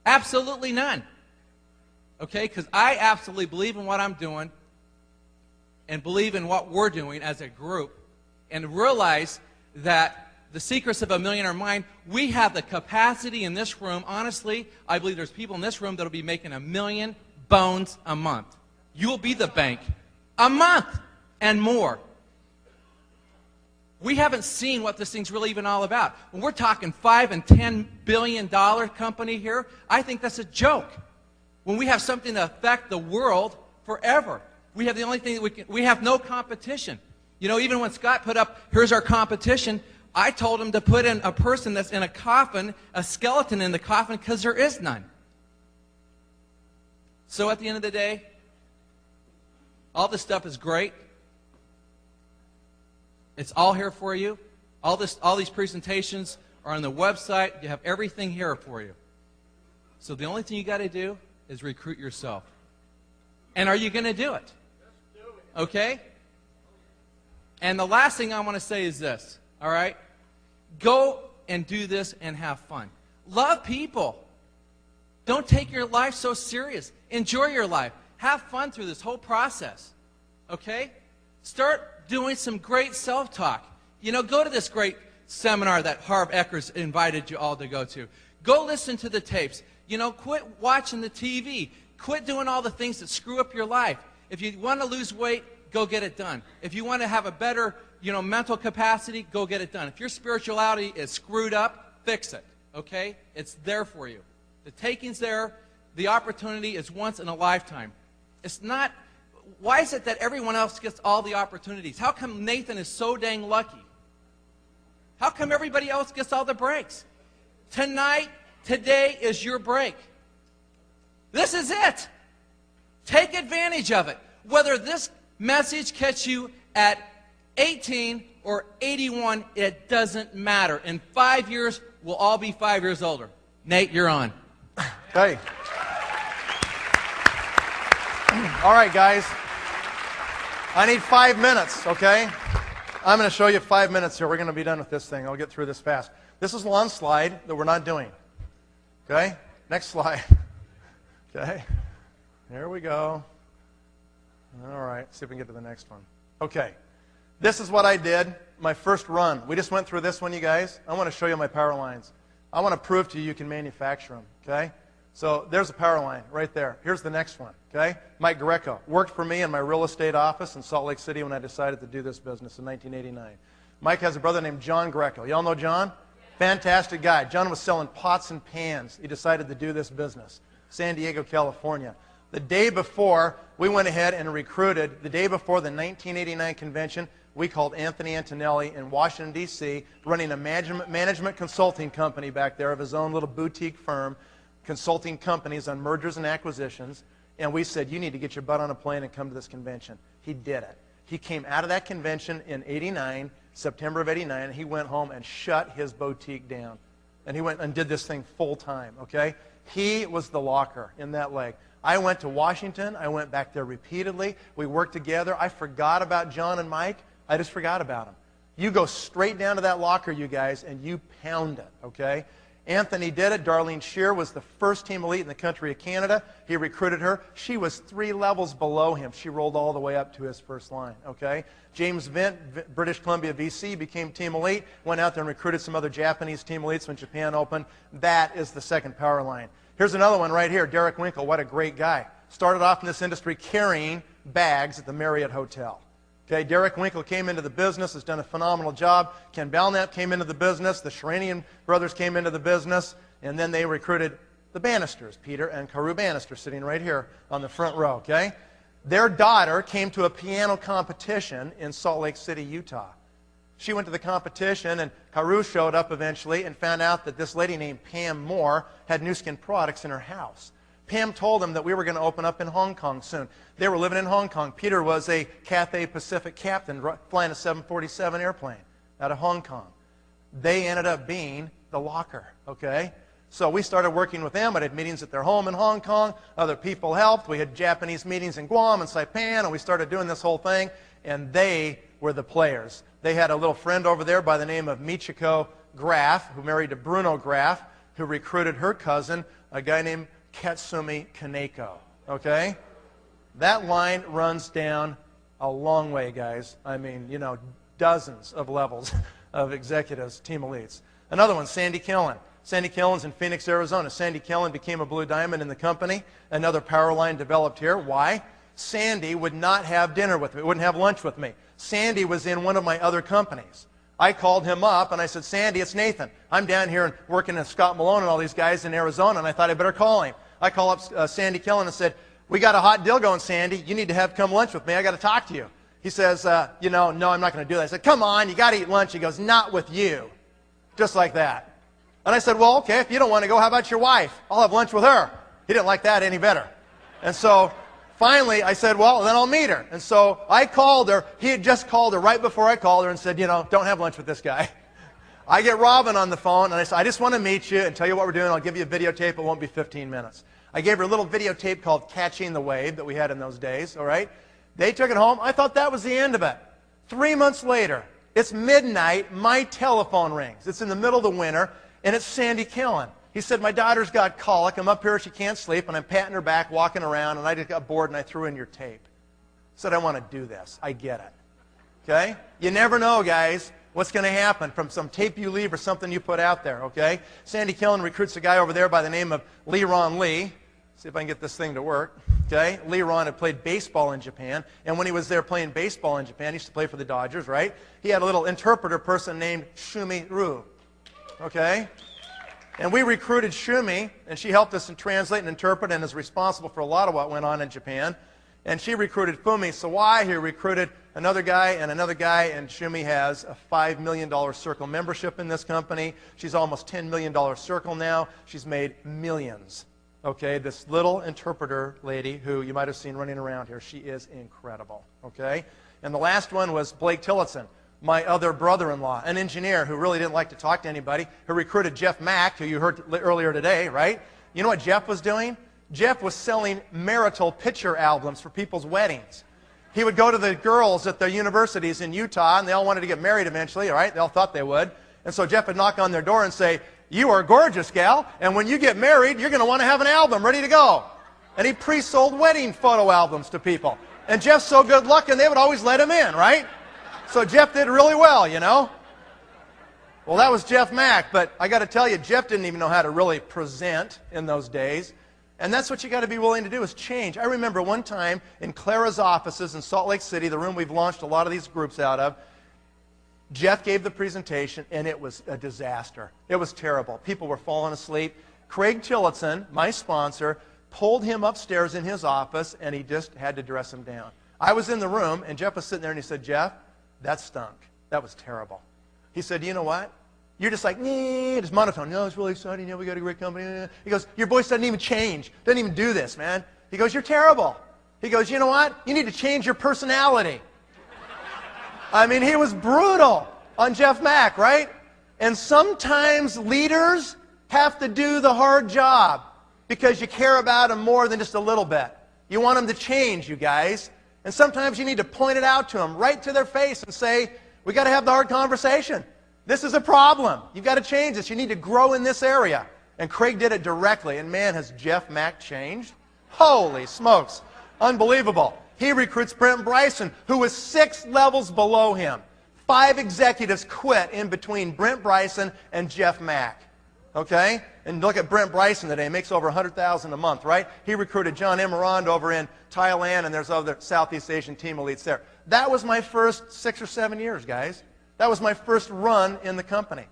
Absolutely none. Okay? Because I absolutely believe in what I'm doing and believe in what we're doing as a group and realize that the secrets of $1 million are mine. We have the capacity in this room. Honestly, I believe there's people in this room that will be making $1 million bones a month. You will be the bank. A month and more. We haven't seen what this thing's really even all about. When we're talking $5 and $10 billion company here, I think that's a joke. When we have something to affect the world forever, we have the only thing that we have no competition. You know, even when Scott put up, here's our competition, I told him to put in a person that's in a coffin, a skeleton in the coffin, because there is none. So at the end of the day, all this stuff is great. It's all here for you. All these presentations are on the website. You have everything here for you. So the only thing you got to do is recruit yourself. And are you going to do it? Okay? And the last thing I want to say is this, all right? Go and do this and have fun. Love people. Don't take your life so serious. Enjoy your life. Have fun through this whole process. Okay? Start doing some great self-talk. You know, go to this great seminar that Harv Eker's invited you all to go to. Go listen to the tapes. You know, quit watching the TV. Quit doing all the things that screw up your life. If you want to lose weight, go get it done. If you want to have a better, mental capacity, go get it done. If your spirituality is screwed up, fix it. Okay? It's there for you. The taking's there. The opportunity is once in a lifetime. It's not. Why is it that everyone else gets all the opportunities? How come Nathan is so dang lucky? How come everybody else gets all the breaks? Tonight, today is your break. This is it. Take advantage of it. Whether this message catch you at 18 or 81, it doesn't matter. In 5 years, we'll all be 5 years older. Nate, you're on. Okay. All right, guys. I need 5 minutes, okay? I'm going to show you 5 minutes here. We're going to be done with this thing. I'll get through this fast. This is one slide that we're not doing. Okay? Next slide. Okay? Here we go. All right. See if we can get to the next one. Okay. This is what I did my first run. We just went through this one, you guys. I want to show you my power lines. I want to prove to you you can manufacture them. Okay? So there's a power line right there. Here's the next one. Okay? Mike Greco worked for me in my real estate office in Salt Lake City when I decided to do this business in 1989. Mike has a brother named John Greco. Y'all know John? Fantastic guy. John was selling pots and pans. He decided to do this business. San Diego, California. The day before, we went ahead and recruited, the day before the 1989 convention, we called Anthony Antonelli in Washington, D.C., running a management consulting company back there of his own little boutique firm, consulting companies on mergers and acquisitions. And we said, you need to get your butt on a plane and come to this convention. He did it. He came out of that convention in '89, September of '89, and he went home and shut his boutique down. And he went and did this thing full time, okay? He was the locker in that leg. I went to Washington. I went back there repeatedly. We worked together. I forgot about John and Mike. I just forgot about them. You go straight down to that locker, you guys, and you pound it, okay? Anthony did it. Darlene Shear was the first team elite in the country of Canada. He recruited her. She was 3 levels below him. She rolled all the way up to his first line, okay? James Vint, British Columbia, BC, became team elite, went out there and recruited some other Japanese team elites when Japan opened. That is the second power line. Here's another one right here, Derek Winkle. What a great guy. Started off in this industry carrying bags at the Marriott Hotel. Okay, Derek Winkle came into the business, has done a phenomenal job. Ken Belknap came into the business. The Sheranian brothers came into the business. And then they recruited the Bannisters, Peter and Carew Bannister, sitting right here on the front row, okay? Their daughter came to a piano competition in Salt Lake City, Utah. She went to the competition, and Carew showed up eventually and found out that this lady named Pam Moore had Nu Skin products in her house. Pam told them that we were going to open up in Hong Kong soon. They were living in Hong Kong. Peter was a Cathay Pacific captain flying a 747 airplane out of Hong Kong. They ended up being the locker, okay? So we started working with them. I did meetings at their home in Hong Kong. Other people helped. We had Japanese meetings in Guam and Saipan, and we started doing this whole thing, and they were the players. They had a little friend over there by the name of Michiko Graf, who married to Bruno Graf, who recruited her cousin, a guy named Katsumi Kaneko, okay? That line runs down a long way, guys. I mean, you know, dozens of levels of executives, team elites. Another one, Sandy Killen. Sandy Killen's in Phoenix, Arizona. Sandy Killen became a blue diamond in the company. Another power line developed here. Why? Sandy would not have dinner with me, wouldn't have lunch with me. Sandy was in one of my other companies. I called him up and I said, Sandy, it's Nathan. I'm down here and working at Scott Malone and all these guys in Arizona, and I thought I better call him. I called up Sandy Killen and said, we got a hot deal going, Sandy. You need to have come lunch with me. I got to talk to you. He says, you know, no, I'm not going to do that. I said, come on, you got to eat lunch. He goes, not with you. Just like that. And I said, well, okay, if you don't want to go, how about your wife? I'll have lunch with her. He didn't like that any better. And so finally I said, well, then I'll meet her. And so I called her. He had just called her right before I called her and said, you know, don't have lunch with this guy. I get Robin on the phone, and I said, I just want to meet you and tell you what we're doing. I'll give you a videotape. It won't be 15 minutes. I gave her a little videotape called Catching the Wave that we had in those days, all right? They took it home. I thought that was the end of it. 3 months later, it's midnight. My telephone rings. It's in the middle of the winter, and it's Sandy Killen. He said, my daughter's got colic. I'm up here. She can't sleep, and I'm patting her back, walking around, and I just got bored, and I threw in your tape. I said, I want to do this. I get it. Okay? You never know, guys, what's going to happen from some tape you leave or something you put out there, okay? Sandy Killen recruits a guy over there by the name of Lee-Ron Lee. See if I can get this thing to work, okay? Lee-Ron had played baseball in Japan, and when he was there playing baseball in Japan, he used to play for the Dodgers, right? He had a little interpreter person named Shumi Ru, okay? And we recruited Shumi, and she helped us translate and interpret and is responsible for a lot of what went on in Japan. And she recruited Fumi Sawai, who recruited another guy, and Shumi has a $5 million circle membership in this company. She's almost $10 million circle now. She's made millions. Okay, this little interpreter lady who you might have seen running around here, she is incredible. Okay? And the last one was Blake Tillotson, my other brother-in-law, an engineer who really didn't like to talk to anybody, who recruited Jeff Mack, who you heard earlier today, right? You know what Jeff was doing? Jeff was selling marital picture albums for people's weddings. He would go to the girls at the universities in Utah, and they all wanted to get married eventually, all right? They all thought they would. And so Jeff would knock on their door and say, you are gorgeous, gal, and when you get married, you're going to want to have an album ready to go. And he pre-sold wedding photo albums to people. And Jeff's so good looking, they would always let him in, right? So Jeff did really well, you know? Well, that was Jeff Mack, but I got to tell you, Jeff didn't even know how to really present in those days. And that's what you got to be willing to do, is change. I remember one time in Clara's offices in Salt Lake City, the room we've launched a lot of these groups out of, Jeff gave the presentation, and it was a disaster. It was terrible. People were falling asleep. Craig Tillotson, my sponsor, pulled him upstairs in his office, and he just had to dress him down. I was in the room, and Jeff was sitting there, and he said, Jeff, That stunk. That was terrible. He said, you know what? You're just like, just monotone. No, it's really exciting. We got a great company. He goes, your voice doesn't even change. Doesn't even do this, man. He goes, you're terrible. He goes, you know what? You need to change your personality. I mean, he was brutal on Jeff Mack, right? And sometimes leaders have to do the hard job because you care about them more than just a little bit. You want them to change, you guys. And sometimes you need to point it out to them right to their face and say, we got to have the hard conversation. This is a problem. You've got to change this. You need to grow in this area. And Craig did it directly. And man, has Jeff Mack changed? Holy smokes. Unbelievable. He recruits Brent Bryson, who was 6 levels below him. 5 executives quit in between Brent Bryson and Jeff Mack. Okay? And look at Brent Bryson today. He makes over $100,000 a month, right? He recruited John Emerand over in Thailand, and there's other Southeast Asian team elites there. That was my first 6 or 7 years, guys. That was my first run in the company.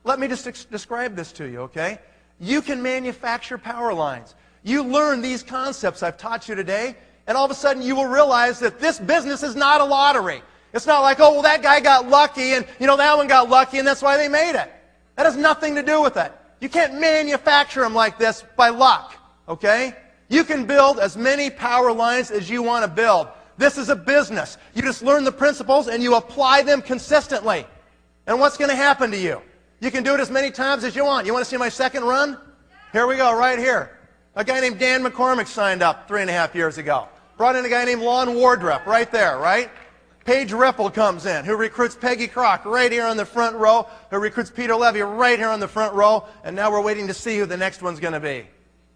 Let me just describe this to you, okay? You can manufacture power lines. You learn these concepts I've taught you today, and all of a sudden you will realize that this business is not a lottery. It's not like, oh, well, that guy got lucky, and, that one got lucky, and that's why they made it. That has nothing to do with it. You can't manufacture them like this by luck, okay? You can build as many power lines as you want to build. This is a business. You just learn the principles and you apply them consistently. And what's going to happen to you? You can do it as many times as you want. You want to see my second run? Here we go, right here. A guy named Dan McCormick signed up 3.5 years ago. Brought in a guy named Lon Wardrop right there, right? Paige Ripple comes in, who recruits Peggy Crock right here on the front row, who recruits Peter Levy right here on the front row, and now we're waiting to see who the next one's going to be.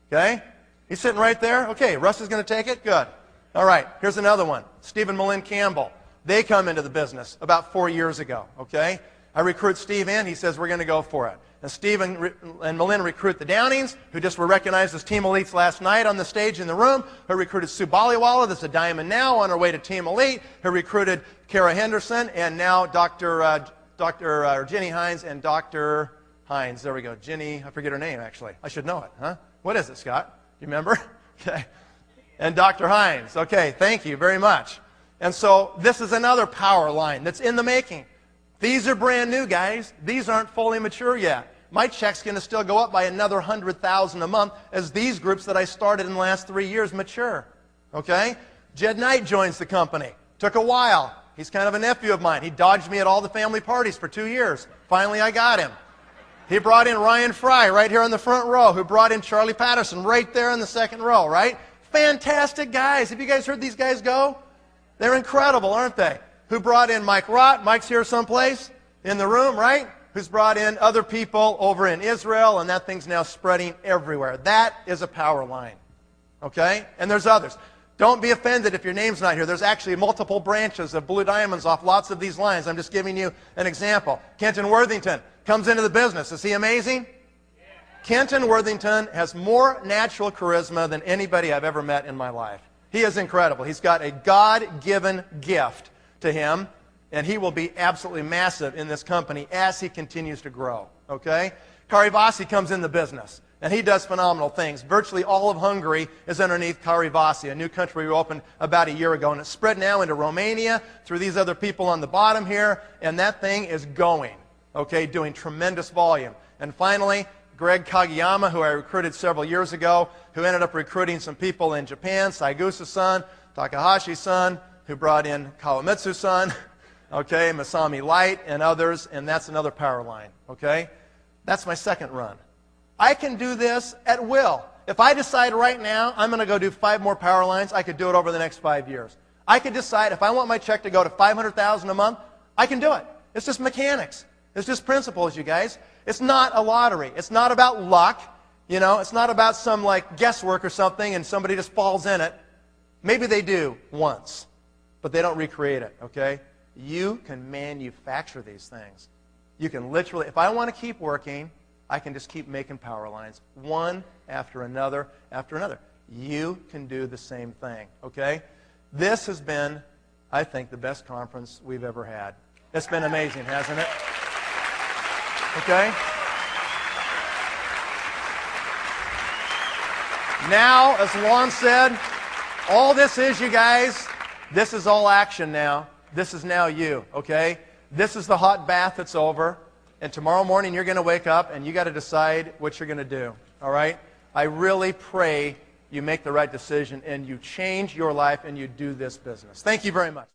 Okay? He's sitting right there. Okay, Russ is going to take it? Good. All right, here's another one. Steve and Malin Campbell. They come into the business about 4 years ago, okay? I recruit Steve in. He says, we're going to go for it. And Steve and Malin recruit the Downings, who just were recognized as Team Elites last night on the stage in the room, who recruited Sue Baliwala, that's a diamond now, on her way to Team Elite, who recruited Kara Henderson, and now Dr. Ginny Hines and Dr. Hines. There we go. Ginny, I forget her name, actually. I should know it, huh? What is it, Scott? You remember? Okay. And Dr. Hines. Okay, thank you very much. And so this is another power line that's in the making. These are brand new, guys. These aren't fully mature yet. My check's going to still go up by another $100,000 a month as these groups that I started in the last 3 years mature. Okay? Jed Knight joins the company. Took a while. He's kind of a nephew of mine. He dodged me at all the family parties for 2 years. Finally, I got him. He brought in Ryan Fry right here on the front row, who brought in Charlie Patterson right there in the second row, right? Fantastic guys. Have you guys heard these guys go? They're incredible, aren't they? Who brought in Mike Rott? Mike's here someplace in the room, right? Who's brought in other people over in Israel, and that thing's now spreading everywhere. That is a power line, okay? And there's others. Don't be offended if your name's not here. There's actually multiple branches of Blue Diamonds off lots of these lines. I'm just giving you an example. Kenton Worthington comes into the business. Is he amazing? Kenton Worthington has more natural charisma than anybody I've ever met in my life. He is incredible. He's got a God-given gift to him, and he will be absolutely massive in this company as he continues to grow. Okay? Kari Vasi comes in the business, and he does phenomenal things. Virtually all of Hungary is underneath Kari Vasi, a new country we opened about a year ago, and it's spread now into Romania through these other people on the bottom here, and that thing is going, okay, doing tremendous volume. And finally, Greg Kageyama, who I recruited several years ago, who ended up recruiting some people in Japan, Saigusa-san, Takahashi-san, who brought in Kawamitsu-san, okay, Masami Light, and others, and that's another power line, okay? That's my second run. I can do this at will. If I decide right now I'm going to go do 5 more power lines, I could do it over the next 5 years. I could decide if I want my check to go to $500,000 a month, I can do it. It's just mechanics. It's just principles, you guys. It's not a lottery. It's not about luck. You know, it's not about some like guesswork or something and somebody just falls in it. Maybe they do once, but they don't recreate it, okay? You can manufacture these things. You can literally, if I want to keep working, I can just keep making power lines, one after another after another. You can do the same thing, okay? This has been, I think, the best conference we've ever had. It's been amazing, hasn't it? Okay? Now, as Lon said, all this is, you guys, this is all action now. This is now you, okay? This is the hot bath that's over, and tomorrow morning you're going to wake up and you got to decide what you're going to do, all right? I really pray you make the right decision and you change your life and you do this business. Thank you very much.